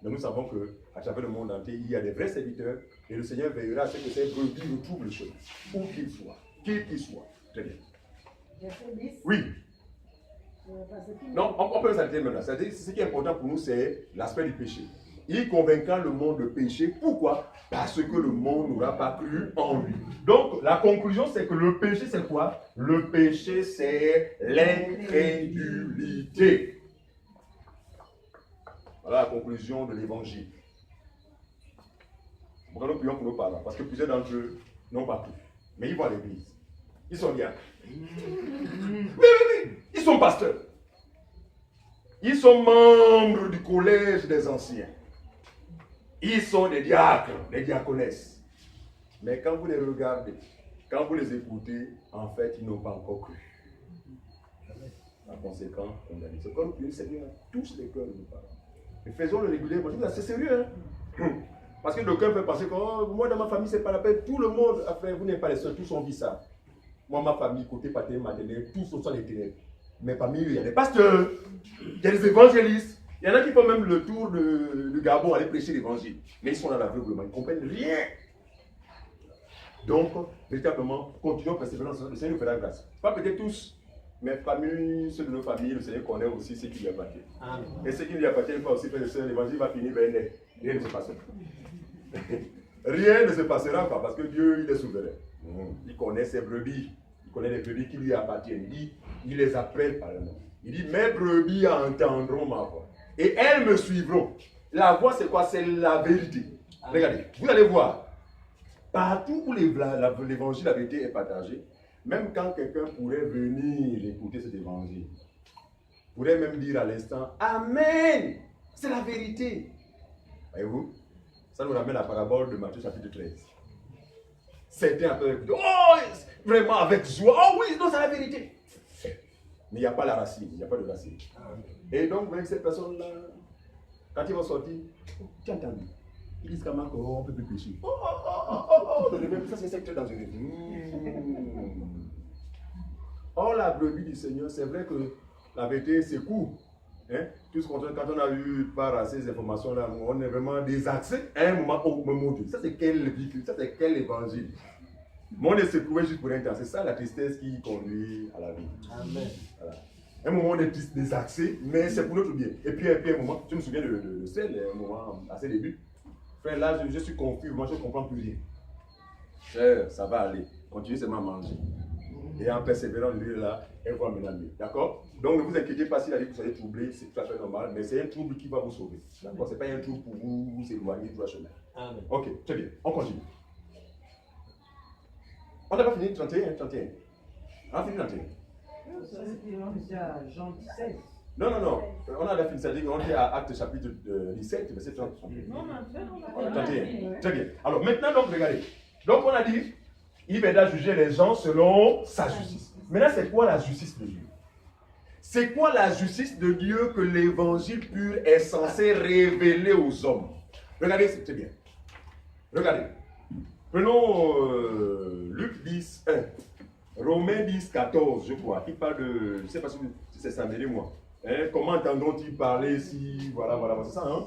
Mais nous savons qu'à travers le monde entier, il y a des vrais serviteurs et le Seigneur veillera à ce que ces brebis retrouvent le chemin. Où qu'ils soient, qui qu'ils soient. Très bien. Verset 10. Oui. Parce qu'il Non, on peut s'arrêter maintenant. C'est-à-dire, ce qui est important pour nous, c'est l'aspect du péché. Il convaincra le monde de péché. Pourquoi? Parce que le monde n'aura pas cru en lui. Donc, la conclusion, c'est que le péché, c'est quoi? Le péché, c'est l'incrédulité. Voilà la conclusion de l'évangile. Pourquoi nous prions pour nos parents? Parce que plusieurs d'entre eux n'ont pas cru. Mais ils vont à l'église. Ils sont bien. Oui. Ils sont pasteurs. Ils sont membres du collège des anciens. Ils sont des diacres, des diaconesses. Mais quand vous les regardez, quand vous les écoutez, en fait, ils n'ont pas encore cru. Par conséquent, on a dit, c'est comme le Seigneur touche les cœurs de nos parents. Et faisons-le régulièrement. C'est sérieux, hein? Parce que d'aucuns peuvent penser que oh, moi, dans ma famille, c'est pas la peine. Tout le monde a fait, vous n'êtes pas les seuls, tous ont vu ça. Moi, ma famille, côté paternel, maternel, tous sont les ténèbres. Mais parmi eux, il y a des pasteurs, il y a des évangélistes. Il y en a qui font même le tour du Gabon aller prêcher l'évangile. Mais ils sont dans l'aveuglement, ils ne comprennent rien. Donc, véritablement, continuons à persévérer, le Seigneur nous fera grâce. Pas peut-être tous, mais parmi ceux de nos familles, le Seigneur connaît aussi ceux qui lui appartiennent. Et ceux qui ne lui appartiennent pas aussi, frères et sœurs, l'évangile va finir vers les. Rien ne se passera. Rien ne se passera pas parce que Dieu, il est souverain. Il connaît ses brebis. Il connaît les brebis qui lui appartiennent. Il dit, il les appelle par le nom. Il dit, mes brebis entendront ma voix. Et elles me suivront. La voix, c'est quoi? C'est la vérité. Regardez, vous allez voir. Partout où l'évangile, la vérité est partagée, même quand quelqu'un pourrait venir écouter cet évangile, pourrait même dire à l'instant, Amen, c'est la vérité. Voyez-vous, ça nous ramène à la parabole de Matthieu chapitre 13. Certains peuvent écouter, oh, vraiment avec joie, oh oui, non, c'est la vérité. Mais il n'y a pas la racine, il n'y a pas de racine. Et donc, vous voyez, cette personne-là, Quand ils vont sortir, tu as entendu. Ils disent comment on ne peut plus pécher. Ça c'est secteur dangereux. Or, la brebis du Seigneur, c'est vrai que la vérité, c'est court. Hein? Tout ce quand on a eu par ces informations-là, on est vraiment désaxé à un moment au moment de. Ça, c'est quel véhicule, ça, c'est quel évangile. Mais on est secoué juste pour un temps. C'est ça la tristesse qui conduit à la vie. Amen. Voilà. Un moment, on est désaxé, mais c'est pour notre bien. Et puis un moment, je me souviens de celle, un moment à ses débuts. Frère, là, je suis confus, moi, je ne comprends plus rien. Frère, ça va aller. Continuez seulement à manger. Et en persévérant, lui là, elle va maintenant mieux. D'accord? Donc ne vous inquiétez pas s'il a dit que vous allez troubler, c'est tout à fait normal, mais c'est un trouble qui va vous sauver. D'accord? Ce n'est pas un trouble pour vous éloigner du chemin. Amen. Ok, très bien, on continue. On n'a pas fini 31, 31. On a fini 31. Ça, c'était déjà Jean 17. Non, on a fini, c'est-à-dire qu'on est à Acte chapitre 17, verset 30. Non, on a 31. Très bien. Alors maintenant, donc, regardez. Donc on a dit, il viendra juger les gens selon sa justice. Maintenant, c'est quoi la justice de Dieu? C'est quoi la justice de Dieu que l'évangile pur est censé révéler aux hommes? Regardez, c'est très bien. Regardez. Prenons Luc 10, 1. Romains 10, 14, je crois, qui parle de, je ne sais pas si c'est ça, mais moi. Hein, comment entendront-ils parler si, voilà, c'est ça, hein?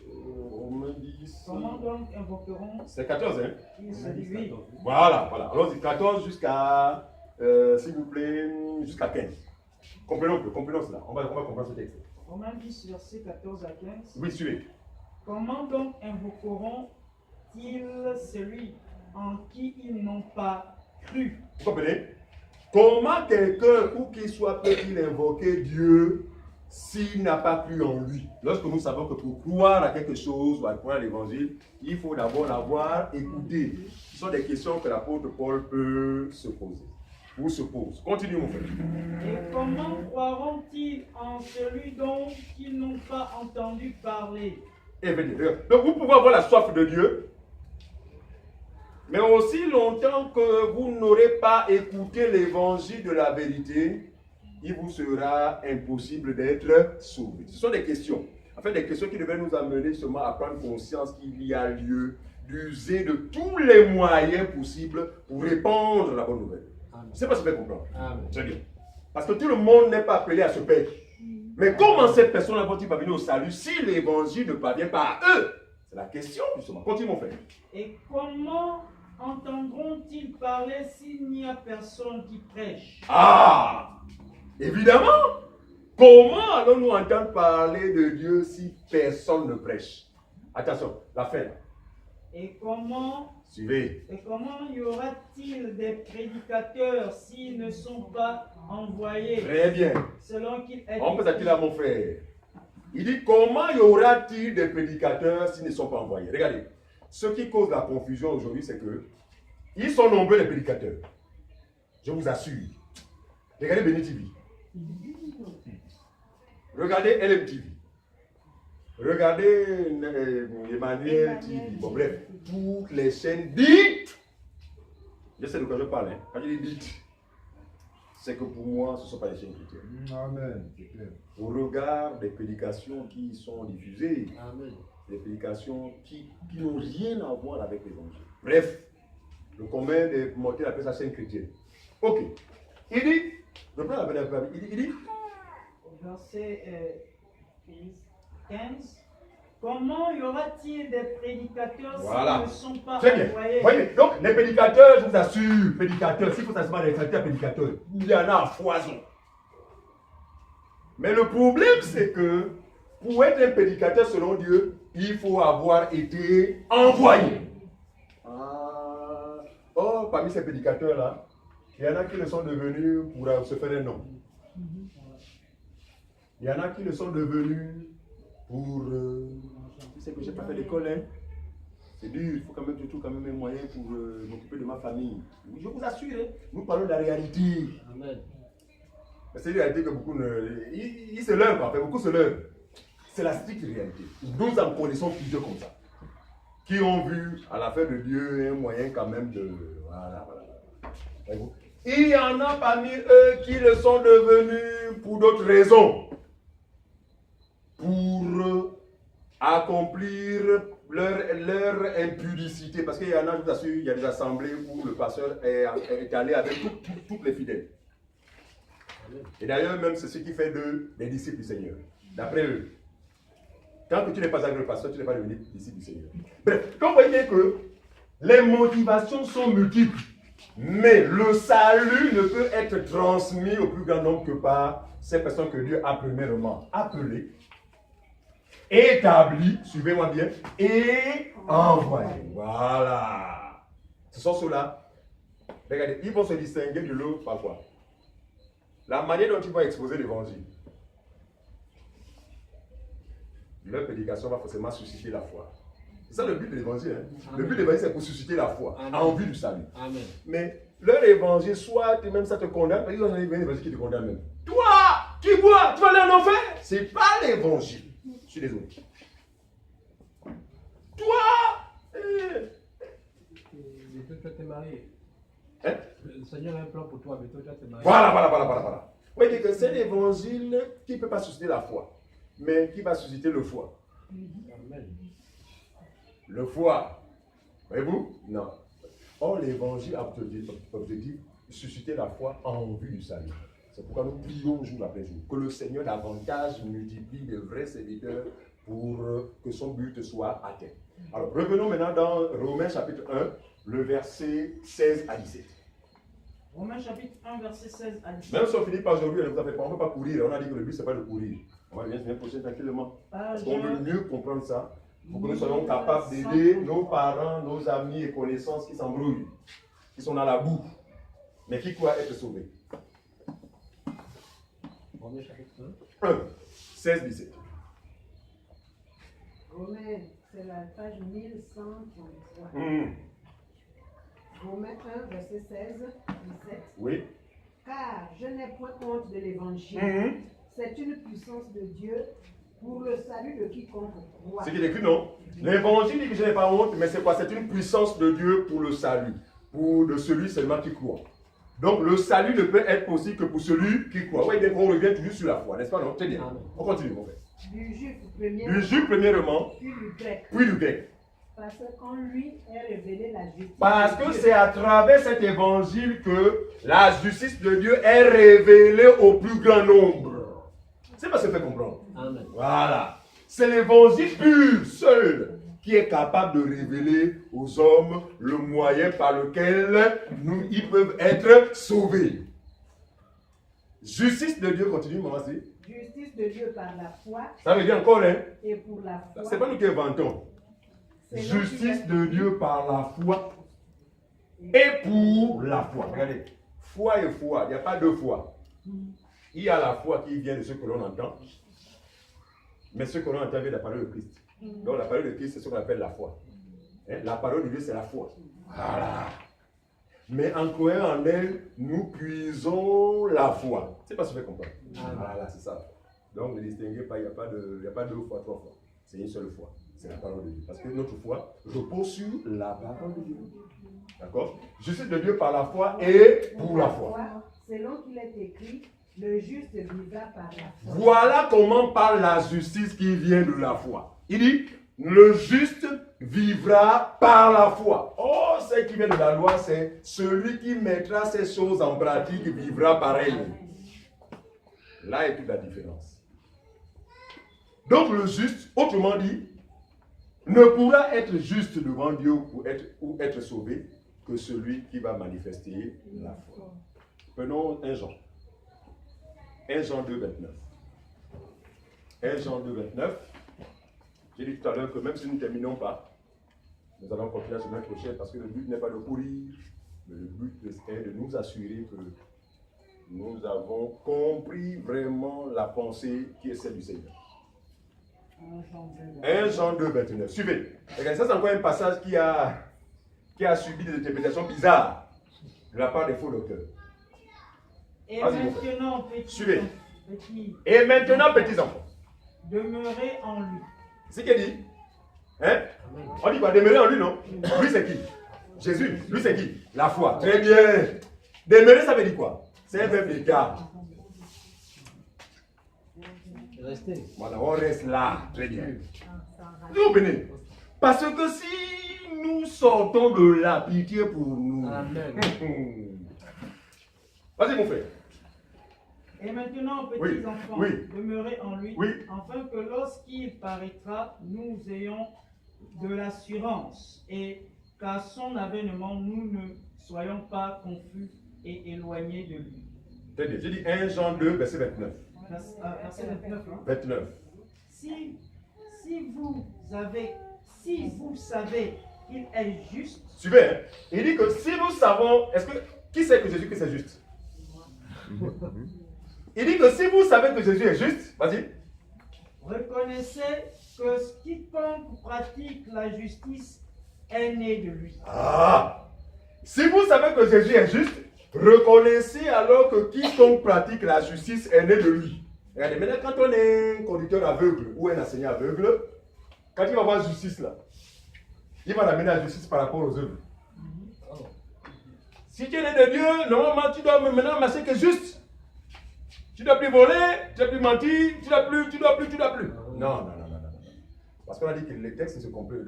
Romains 10. Comment donc invoqueront C'est 14, hein? ils se divisent? Voilà. Alors, 14 jusqu'à, s'il vous plaît, jusqu'à 15. Comprenons cela. On va comprendre ce texte. Romains 10, verset 14 à 15. Oui, suivez. Comment donc invoqueront-ils celui en qui ils n'ont pas cru? Vous comprenez? Comment quelqu'un, ou qu'il soit, peut-il invoquer Dieu s'il n'a pas cru en lui? Lorsque nous savons que pour croire à quelque chose ou à croire à l'évangile, il faut d'abord l'avoir écouté. Ce sont des questions que l'apôtre Paul peut se poser. Ou se pose. Continue, mon frère. Et comment croiront-ils en celui dont ils n'ont pas entendu parler? Et venez. Donc vous pouvez avoir la soif de Dieu, mais aussi longtemps que vous n'aurez pas écouté l'évangile de la vérité, il vous sera impossible d'être sauvé. Ce sont des questions. En fait, des questions qui devraient nous amener seulement à prendre conscience qu'il y a lieu d'user de tous les moyens possibles pour répandre la bonne nouvelle. Je ne sais pas si vous pouvez comprendre. Amen. Très bien. Parce que tout le monde n'est pas appelé à se perdre. Mais comment cette personne-là va-t-il parvenir au salut si l'évangile ne parvient pas à eux? C'est la question, justement. Continue, mon frère. Et comment entendront-ils parler s'il n'y a personne qui prêche? Ah! Évidemment! Comment allons-nous entendre parler de Dieu si personne ne prêche? Attention, la fin. Et comment Suivez. y aura-t-il des prédicateurs s'ils ne sont pas envoyés Très bien. selon qu'il est On peut s'attirer à mon frère. Il dit, comment y aura-t-il des prédicateurs s'ils ne sont pas envoyés? Regardez. Ce qui cause la confusion aujourd'hui, c'est que ils sont nombreux les prédicateurs. Je vous assure. Regardez Béni TV. Regardez LMTV. Regardez Emmanuel TV. Bon, bref, toutes les chaînes dites. Je sais de quoi je parle. Hein. Quand je dis dites, c'est que pour moi, ce ne sont pas les chaînes chrétiennes. Amen. C'est clair. Au regard des prédications qui sont diffusées, Amen. des prédications qui n'ont rien à voir avec l'évangile. Bref, le commun des mortels appelle ça chaîne chrétienne. Ok. Il dit, je prends la peine il dit, verset 15. Comment y aura-t-il des prédicateurs Voilà. s'ils ne sont pas très bien. envoyés? Voyez, donc les prédicateurs, je vous assure, prédicateurs, s'il faut s'asseoir des prédicateurs, il y en a à foison. Mais le problème, c'est que pour être un prédicateur selon Dieu, il faut avoir été envoyé. Or, parmi ces prédicateurs-là, il y en a qui le sont devenus pour se faire un nom. Il y en a qui le sont devenus pour... tu sais que je n'ai pas fait l'école, hein. C'est dur, il faut quand même toujours un moyen pour m'occuper de ma famille. Je vous assure, hein, nous parlons de la réalité. Amen. C'est une réalité que beaucoup ne... Ils se leurrent, en fait, beaucoup se leurrent. C'est la stricte réalité. Nous en connaissons plusieurs comme ça. Qui ont vu à la fin de Dieu un moyen quand même de... Voilà. Il y en a parmi eux qui le sont devenus pour d'autres raisons. Pour accomplir leur impudicité. Parce qu'il y en a, je vous assure, il y a des assemblées où le pasteur est allé avec toutes les fidèles. Et d'ailleurs, même c'est ce qui fait d'eux des disciples du Seigneur. D'après eux. Tant que tu n'es pas avec le pasteur, tu n'es pas devenu disciple du Seigneur. Bref, donc vous voyez bien que les motivations sont multiples. Mais le salut ne peut être transmis au plus grand nombre que par ces personnes que Dieu a premièrement appelées, établies, suivez-moi bien, et envoyées. Voilà. Ce sont ceux-là. Regardez, ils vont se distinguer de l'autre par quoi? La manière dont ils vont exposer l'évangile. Leur prédication va forcément susciter la foi. C'est ça le but de l'évangile. Hein? Le but de l'évangile, c'est pour susciter la foi, en vue du salut. Amen. Mais leur évangile, soit même ça te condamne, parce qu'ils ont un évangile qui te condamne même. Toi, qui bois, tu vas aller en enfer. C'est pas l'évangile. Je suis désolé. Toi, Mais toi, tu es marié. Hein? Le Seigneur a un plan pour toi, mais toi, tu es marié. Voilà. Vous voyez que c'est l'évangile qui ne peut pas susciter la foi, mais qui va susciter le foi. Amen. Le foi. Voyez-vous? Non. Or, l'évangile a objectif susciter la foi en vue du salut. C'est pourquoi nous prions jour après jour. Que le Seigneur davantage multiplie les vrais serviteurs pour que son but soit atteint. Alors, revenons maintenant dans Romains chapitre 1, le verset 16 à 17. Romains chapitre 1, verset 16 à 17. Même si on finit pas aujourd'hui, on ne peut pas courir. On a dit que le but, ce n'est pas de courir. On va bien se prochaine tranquillement. Parce qu'on veut mieux comprendre ça. Pour que nous soyons capables d'aider nos parents, nos amis et connaissances qui s'embrouillent, qui sont dans la boue, mais qui croient être sauvés. Romains chapitre 1, 16, 17. Romains, c'est la page 1133. Romains 1, verset 16, 17. Oui. Car je n'ai point honte de l'évangile. C'est une puissance de Dieu pour le salut de quiconque croit. C'est qu'il écrit, non? L'évangile dit que je n'ai pas honte, mais c'est quoi? C'est une puissance de Dieu pour le salut, pour de celui seulement qui croit. Donc le salut ne peut être possible que pour celui qui croit. Oui, on revient toujours sur la foi, n'est-ce pas? Non? Très bien. On continue, mon frère. Du juif premièrement, puis du grec. Parce qu'en lui est révélée la justice. Parce que c'est à travers cet évangile que la justice de Dieu est révélée au plus grand nombre. C'est pas ce que fait comprendre. Amen. Voilà. C'est l'évangile pur, seul, qui est capable de révéler aux hommes le moyen par lequel ils peuvent être sauvés. Justice de Dieu, continue, maman. Justice de Dieu par la foi. Ça veut dire encore, hein? Et pour la foi. C'est pas nous qui inventons. Justice de Dieu par la foi et pour la foi. Regardez, foi et foi, il n'y a pas deux foi. Il y a la foi qui vient de ce que l'on entend, mais ce que l'on entend vient de la parole de Christ. Donc la parole de Christ, c'est ce qu'on appelle la foi. Hein? La parole de Dieu, c'est la foi. Voilà. Mais en croyant en elle, nous puisons la foi. C'est pas ce que je comprends. Voilà, c'est ça. Donc ne distinguez pas, il n'y a pas deux fois, trois fois. C'est une seule foi. C'est la parole de Dieu. Parce que notre foi repose sur la parole de Dieu. D'accord? Justice de Dieu par la foi et pour la foi. Selon qu'il est écrit, le juste vivra par la foi. Voilà comment parle la justice qui vient de la foi. Il dit, le juste vivra par la foi. Oh, ce qui vient de la loi, c'est celui qui mettra ces choses en pratique vivra pareil. Là est toute la différence. Donc le juste, autrement dit, ne pourra être juste devant Dieu ou être sauvé que celui qui va manifester la foi. Prenons 1 Jean. 1 Jean 2, 29. 1 Jean 2, 29. J'ai dit tout à l'heure que même si nous ne terminons pas, nous allons continuer la semaine prochaine parce que le but n'est pas de courir, mais le but est de nous assurer que nous avons compris vraiment la pensée qui est celle du Seigneur. 1 Jean 2, 29. Suivez. Regardez, ça c'est encore un passage qui a subi des interprétations bizarres de la part des faux docteurs. Et maintenant, suivez. Et maintenant, petits enfants, demeurez en lui. C'est ce qu'il dit. Hein? On dit quoi? Demeurer en lui, non? Lui, c'est qui? Jésus. Lui, c'est qui? La foi. Très bien. Demeurer, ça veut dire quoi? C'est un verbe d'écart. Restez. Voilà, on reste là. Très bien. Vous comprenez? Parce que si nous sortons de la pitié pour nous. Amen. Vas-y mon frère. Et maintenant, petits Oui, enfants, oui. demeurez en lui, Oui. afin que lorsqu'il paraîtra, nous ayons de l'assurance et qu'à son avènement, nous ne soyons pas confus et éloignés de lui. Très bien. J'ai dit 1 Jean 2, verset 29. Verset 29. Hein. 29. Si vous savez qu'il est juste, Suivez, hein? Il dit que si nous savons, qui sait que Jésus-Christ est juste? Il dit que si vous savez que Jésus est juste, vas-y. reconnaissez que quiconque pratique la justice est né de lui. Ah! Si vous savez que Jésus est juste, reconnaissez alors que quiconque pratique la justice est né de lui. Regardez, maintenant quand on est un conducteur aveugle ou un enseignant aveugle, quand il va voir justice là, il va l'amener à la justice par rapport aux œuvres. Si tu es né de Dieu, normalement tu dois maintenant marcher que juste. Tu ne dois plus voler, tu ne dois plus mentir, tu ne dois plus. Non. Parce qu'on a dit que les textes ne se complètent,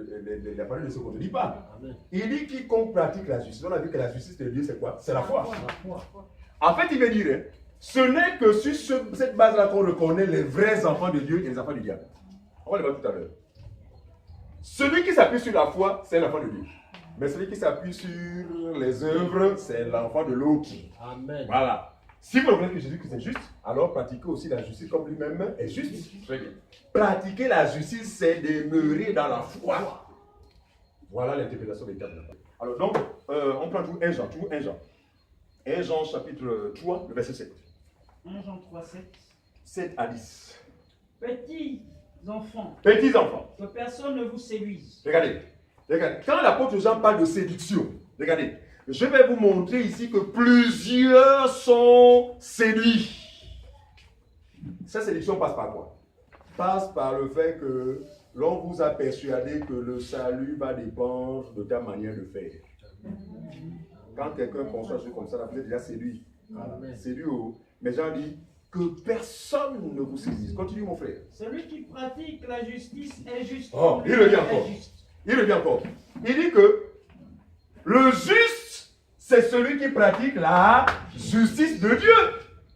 la parole ne se contredit pas. Amen. Il dit quiconque pratique la justice. On a vu que la justice de Dieu, c'est quoi? C'est la foi. La foi. En fait, il veut dire, hein, ce n'est que sur cette base-là qu'on reconnaît les vrais enfants de Dieu et les enfants du diable. On va le voir tout à l'heure. Celui qui s'appuie sur la foi, c'est l'enfant de Dieu. Mais celui qui s'appuie sur les œuvres, c'est l'enfant de l'autre. Amen. Voilà. Si vous reconnaissez que Jésus-Christ est juste, alors pratiquez aussi la justice comme lui-même est juste. Très bien. Pratiquer la justice, c'est demeurer dans la foi. Voilà l'interprétation des termes. Alors donc, on prend tout 1 Jean, 1 Jean chapitre 3, le verset 7. 1 Jean 3, 7. 7 à 10. Petits enfants, Petits enfants, que personne ne vous séduise. regardez. Quand l'apôtre Jean parle de séduction, regardez, je vais vous montrer ici que plusieurs sont séduits. Cette séduction passe par quoi? Passe par le fait que l'on vous a persuadé que le salut va dépendre de ta manière de faire. Quand quelqu'un conçoit un truc comme ça, vous êtes déjà séduit. Amen. Séduit, mais Jean dit que personne ne vous séduise. Continue mon frère. Celui qui pratique la justice est juste. Oh, comme il revient lui encore. est juste. Il revient encore. Il dit que le juste, c'est celui qui pratique la justice de Dieu.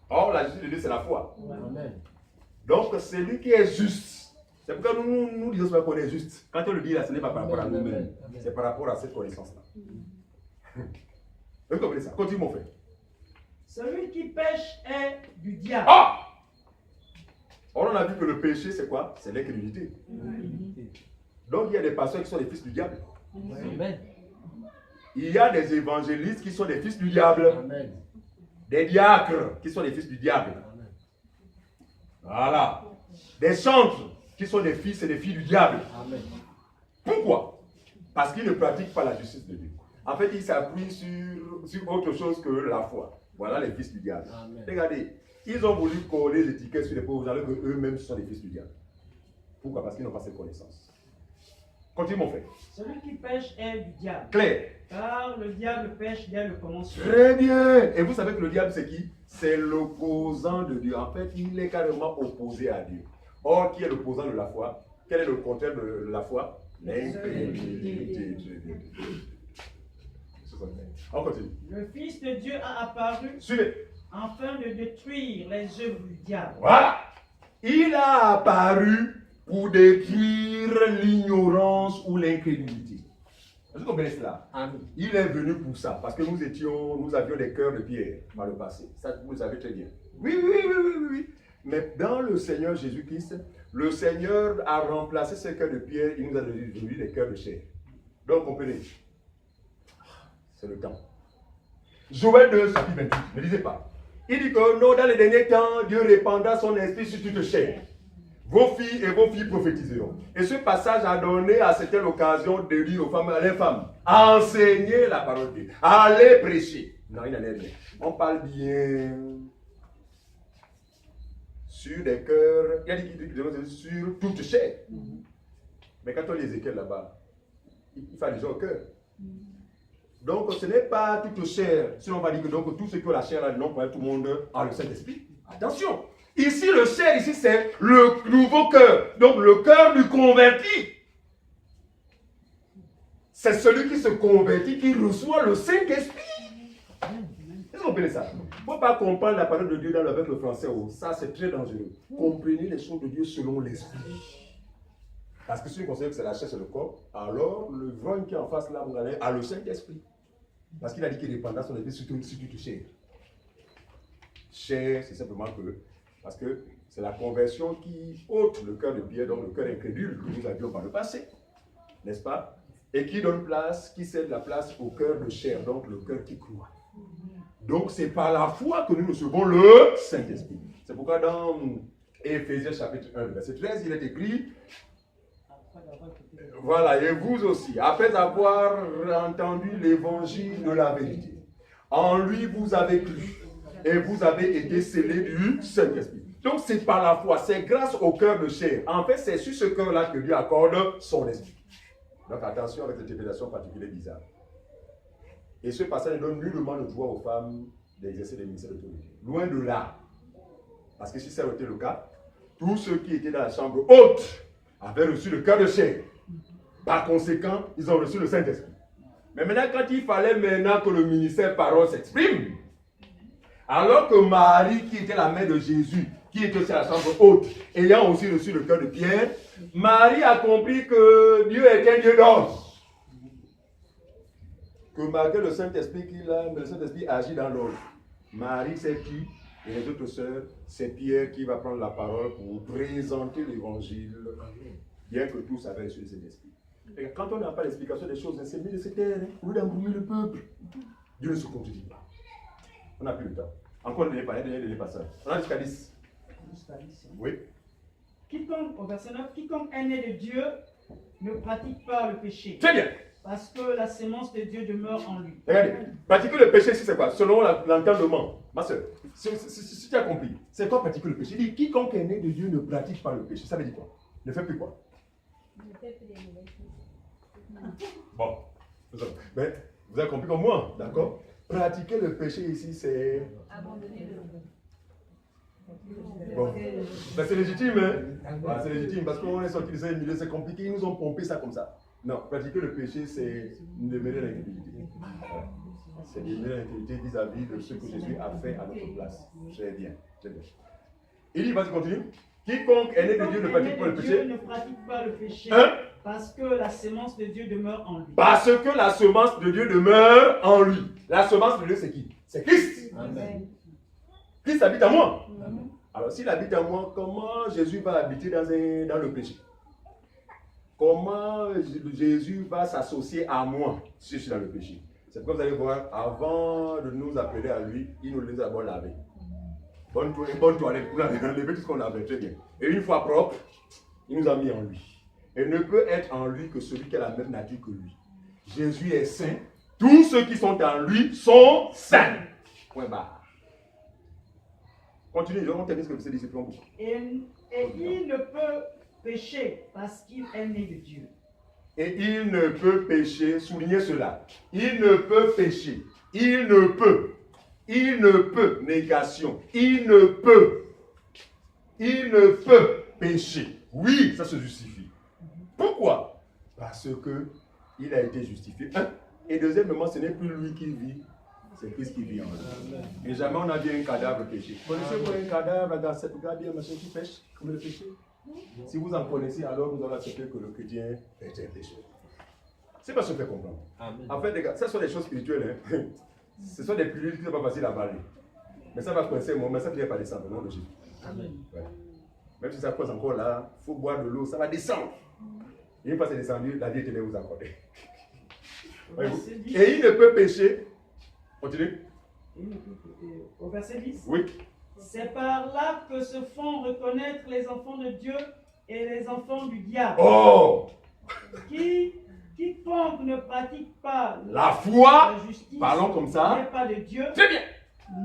Or, la justice de Dieu, c'est la foi. Amen. Donc, celui qui est juste. C'est pourquoi nous disons souvent qu'on est juste. Quand on le dit là, ce n'est pas par rapport à nous-mêmes. C'est par rapport à cette connaissance-là. Vous comprenez ça? Continue mon frère. Celui qui pêche est du diable. Ah! Or, on a vu que le péché, c'est quoi? C'est l'incrédulité. Donc, il y a des pasteurs qui sont des fils du diable. Amen. Il y a des évangélistes qui sont des fils du diable. Amen. Des diacres qui sont des fils du diable. Amen. Voilà. Des chantres qui sont des fils et des filles du diable. Amen. Pourquoi? Parce qu'ils ne pratiquent pas la justice de Dieu. En fait, ils s'appuient sur autre chose que la foi. Voilà les fils du diable. Amen. Regardez, ils ont voulu coller les étiquettes sur les pauvres alors qu'eux-mêmes sont des fils du diable. Pourquoi? Parce qu'ils n'ont pas cette connaissance. Continue mon frère. Celui qui pêche est du diable. Clair. Car le diable pêche dès le commencement. Très bien. Et vous savez que le diable, c'est qui? C'est l'opposant de Dieu. En fait, il est carrément opposé à Dieu. Or, qui est l'opposant de la foi? Quel est le contraire de la foi? L'incrédulité. On continue. Le Fils de Dieu a apparu Suivez. afin de détruire les œuvres du diable. Voilà. Il a apparu pour détruire l'ignorance ou l'incrédulité. Est-ce que vous comprenez cela? Amen. Il est venu pour ça, parce que nous avions des cœurs de pierre par le passé. Ça, vous le savez très bien. Oui. Mais dans le Seigneur Jésus-Christ, le Seigneur a remplacé ces cœurs de pierre, il nous a donné des cœurs de chair. Donc, comprenez. C'est le temps. Joël 2, chapitre 28, ne lisez pas. Il dit que non, dans les derniers temps, Dieu répandra son esprit sur toute chair. Vos filles et vos filles prophétiseront. Et ce passage a donné à certaines occasions de dire aux femmes, à les femmes, enseignez la parole de Dieu, allez prêcher. Non, il n'en est rien. On parle bien sur des cœurs, il a dit sur toute chair. Mais quand on lit Ézéchiel là-bas, il fait allusion au cœur. Donc ce n'est pas toute chair, sinon on va dire que donc, tout ce que la chair a, non, pour tout le monde a le Saint-Esprit. Attention! Ici, le chair, ici, c'est le nouveau cœur. Donc, le cœur du converti. C'est celui qui se convertit, qui reçoit le Saint-Esprit. Est-ce que vous comprenez ça? Il ne faut pas comprendre la parole de Dieu avec le français. Oh, ça, c'est très dangereux. Comprenez les choses de Dieu selon l'Esprit. Parce que si vous considérez que c'est la chair, c'est le corps, alors le vrogne qui est en face là, vous allez à le Saint-Esprit. Parce qu'il a dit qu'il dépendra son esprit surtout du chair. Chair, c'est simplement parce que c'est la conversion qui ôte le cœur de pierre, donc le cœur incrédule que nous avions par le passé. N'est-ce pas? Et qui donne place, qui cède la place au cœur de chair, donc le cœur qui croit. Donc c'est par la foi que nous recevons le Saint-Esprit. C'est pourquoi dans Éphésiens chapitre 1, verset 13, il est écrit, voilà, et vous aussi, après avoir entendu l'évangile de la vérité, en lui vous avez cru, et vous avez été scellés du Saint-Esprit. Donc c'est par la foi, c'est grâce au cœur de chair. En fait, c'est sur ce cœur-là que Dieu accorde son esprit. Donc attention avec cette interprétation particulière bizarre. Et ce passage ne donne nullement le droit aux femmes d'exercer des ministères d'autorité. Loin de là. Parce que si ça avait été le cas, tous ceux qui étaient dans la chambre haute avaient reçu le cœur de chair. Par conséquent, ils ont reçu le Saint-Esprit. Mais maintenant, quand il fallait maintenant que le ministère parole s'exprime, alors que Marie, qui était la mère de Jésus, qui était aussi à la chambre haute, ayant aussi reçu le cœur de Pierre, Marie a compris que Dieu est un Dieu d'ordre. Que malgré le Saint-Esprit qu'il a, le Saint-Esprit agit dans l'ordre. Marie, c'est qui? Et les autres sœurs, c'est Pierre qui va prendre la parole pour présenter l'évangile, bien que tous avaient reçu le Saint-Esprit. Et quand on n'a pas l'explication des choses, c'est mieux de se taire, au lieu d'embrouiller le peuple. Dieu ne se contredit pas. On n'a plus le temps. Encore ne pas, les passages. On a jusqu'à 10. Oui. Quiconque, au verset 9, quiconque est né de Dieu ne pratique pas le péché. Très bien. Parce que la sémence de Dieu demeure en lui. Regardez, pratiquer le péché ici, c'est quoi? Selon l'entendement. Ma soeur, si tu as compris, c'est quoi pratiquer le péché? Il dit quiconque est né de Dieu ne pratique pas le péché. Ça veut dire quoi? Ne fait plus quoi? Bon. Mais vous avez compris comme moi, d'accord? Pratiquer le péché ici, c'est. Abandonner le. Bon. Ben, c'est légitime, hein? Ouais, c'est légitime parce qu'on est sorti de ces milieux, c'est compliqué, ils nous ont pompé ça comme ça. Non, pratiquer le péché, c'est demeurer l'incrédulité. C'est demeurer l'incrédulité vis-à-vis de ce que Jésus a fait à notre place. Très bien, très bien. Il dit, vas-y, continue. Quiconque est né de Dieu ne pratique pas le péché. Ne pratique pas le péché. Hein? Parce que la sémence de Dieu demeure en lui. Parce que la semence de Dieu demeure en lui. La semence de Dieu, c'est qui? C'est Christ. Amen. Christ habite en moi. Alors, s'il habite en moi, comment Jésus va habiter dans le péché? Comment Jésus va s'associer à moi si je suis dans le péché? C'est pourquoi vous allez voir, avant de nous appeler à lui, il nous les a d'abord lavés. Bonne toilette, pour enlever tout ce qu'on avait, très bien. Et une fois propre, il nous a mis en lui. Et ne peut être en lui que celui qui a la même nature que lui. Jésus est saint. Tous ceux qui sont en lui sont saints. Point barre. Continue, on termine ce que vous dit, c'est plus long. Et il ne peut pécher parce qu'il est né de Dieu. Et il ne peut pécher, soulignez cela. Il ne peut pécher. Il ne peut. Il ne peut, négation. Il ne peut. Il ne peut pécher. Oui, ça se justifie. Pourquoi? Parce que il a été justifié. Un. Et deuxièmement, ce n'est plus lui qui vit, c'est Christ qui vit en lui. Et jamais on a vu un cadavre pécher. Vous connaissez un cadavre dans cette garde, un machin qui pêche, comme le péché? Si vous en connaissez, alors vous allez accepter que le chrétien est un pécheur. C'est pas ce que je fais comprendre. Amen. En fait, les gars, ça sont des choses spirituelles. Hein. Ce sont des pilules qui ne sont pas faciles à avaler. Mais ça va coincer moi, mais ça ne vient pas descendre au nom de Jésus. Amen. Ouais. Même si ça coince encore là, il faut boire de l'eau, ça va descendre. Et une fois c'est descendu, la vie éternelle vous accorde. Et il ne peut pécher. Continue. Au verset 10. Oui. C'est par là que se font reconnaître les enfants de Dieu et les enfants du diable. Oh! Quiconque ne pratique pas la foi, la justice, parlons comme ça, n'est pas de Dieu. Très bien.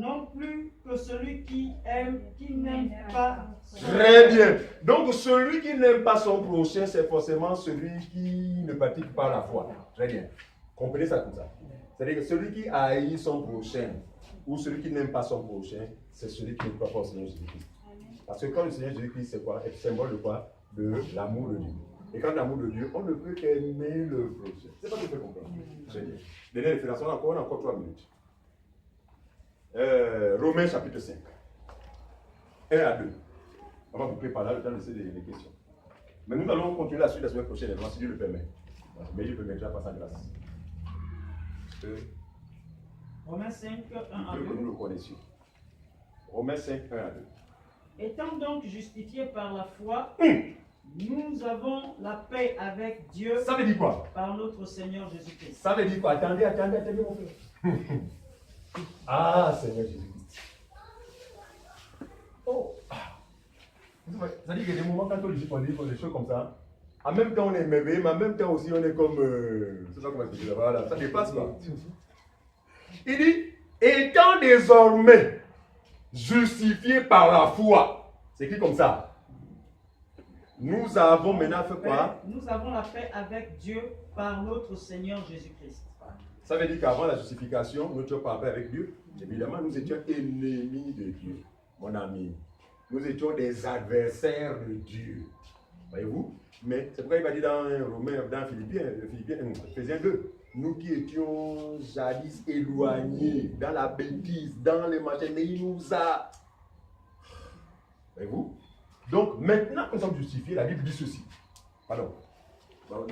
Non plus que celui qui n'aime pas. Très bien. Donc celui qui n'aime pas son prochain, c'est forcément celui qui ne pratique pas la foi. Très bien. Comprenez ça comme ça. C'est-à-dire que celui qui haït son prochain, ou celui qui n'aime pas son prochain, c'est celui qui ne croit pas au Seigneur Jésus-Christ. Parce que quand le Seigneur Jésus-Christ, c'est quoi? C'est symbole de quoi? De l'amour de Dieu. Et quand l'amour de Dieu, on ne peut qu'aimer le prochain. C'est pas ce que je peux comprendre. Très bien. Dernière référence, on a encore 3 minutes. Romains chapitre 5. 1 à 2. On va boucler par là le temps de laisser les questions. Mais nous allons continuer la suite la semaine prochaine, si Dieu le permet. Mais Dieu permettra par sa grâce. Romains 5, 1 à Dieu que 2. nous le connaissions. Romains 5, 1 à 2. Étant donc justifiés par la foi, nous avons la paix avec Dieu Ça veut dire quoi? par notre Seigneur Jésus-Christ. Ça veut dire quoi? Attendez, mon frère. Ah, Seigneur Jésus-Christ. Oh. Ça dit qu'il y a des moments quand on dit des choses comme ça. En même temps, on est émerveillé, mais en même temps aussi, on est comme. C'est ça comment expliquer. Voilà, ça dépasse quoi. Il dit, étant désormais justifié par la foi. C'est écrit comme ça. Nous avons maintenant fait quoi? Nous avons la paix avec Dieu par notre Seigneur Jésus-Christ. Ça veut dire qu'avant la justification, nous n'étions pas en paix avec Dieu. Évidemment, nous étions ennemis de Dieu, mon ami. Nous étions des adversaires de Dieu. Voyez-vous? Mais c'est pourquoi il va dire dans Romains, dans Ephésiens 2, nous qui étions jadis éloignés dans la bêtise, dans les machins, mais il nous a. Voyez-vous? Donc maintenant que nous sommes justifiés, la Bible dit ceci. Pardon.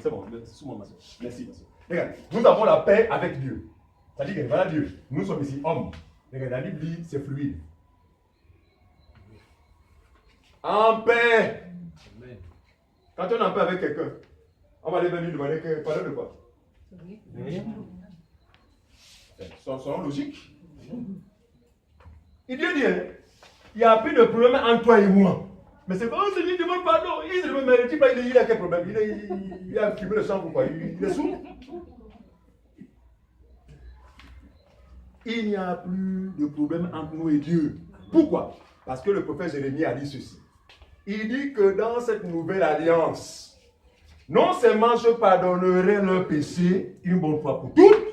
C'est bon, c'est sous ma soeur. Merci, ma soeur. Regarde, nous avons la paix avec Dieu. C'est-à-dire que voilà Dieu. Nous sommes ici hommes. Regarde, la Bible dit c'est fluide. En paix. Amen. Quand on est en paix avec quelqu'un, on va aller venir demander que parler de quoi? Son logique. Et Dieu dit, hein, il n'y a plus de problème entre toi et moi. Mais c'est quand Seigneur demande pardon. Il se demande, mais le type là, il a quel problème? Il a fumé le sang, pourquoi? Il est sourd. Il n'y a plus de problème entre nous et Dieu. Pourquoi? Parce que le prophète Jérémie a dit ceci. Il dit que dans cette nouvelle alliance, non seulement je pardonnerai leurs péchés une bonne fois pour toutes,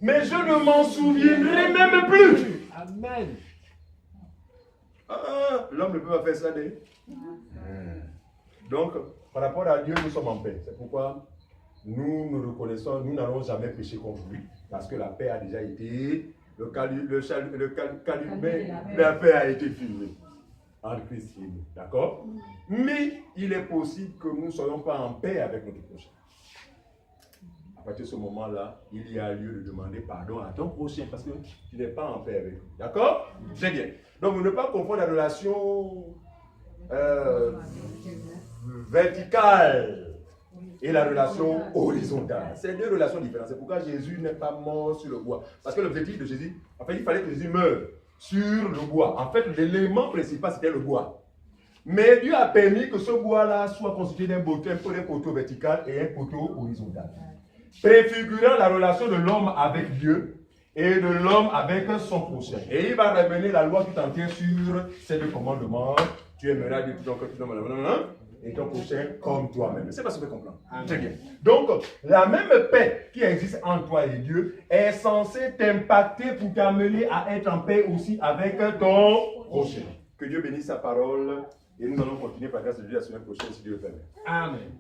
mais je ne m'en souviendrai même plus. Amen. Ah, l'homme ne peut pas faire ça. Donc, par rapport à Dieu, nous sommes en paix. C'est pourquoi nous nous reconnaissons, nous n'allons jamais pécher contre lui. Parce que la paix a déjà été, la paix a été filmée entre Christ et nous. D'accord? Mais il est possible que nous ne soyons pas en paix avec notre prochain. À partir de ce moment-là, il y a lieu de demander pardon à ton prochain parce que tu n'es pas en paix avec lui. D'accord? Très bien. Donc, ne pas confondre la relation verticale et la relation horizontale. C'est deux relations différentes. C'est pourquoi Jésus n'est pas mort sur le bois. Parce que l'objectif de Jésus, en fait, il fallait que Jésus meure sur le bois. En fait, l'élément principal, c'était le bois. Mais Dieu a permis que ce bois-là soit constitué d'un poteau vertical et un poteau horizontal. Préfigurant la relation de l'homme avec Dieu et de l'homme avec son prochain. Et il va ramener la loi tout entière sur ces deux commandements. Tu aimeras Dieu tout ton cœur, tout ton cœur, et ton prochain comme toi-même. C'est pas ce que je comprends. Très bien. Donc, la même paix qui existe entre toi et Dieu est censée t'impacter pour t'amener à être en paix aussi avec ton prochain. Que Dieu bénisse sa parole et nous allons continuer par grâce de Dieu la semaine prochaine si Dieu le permet. Amen.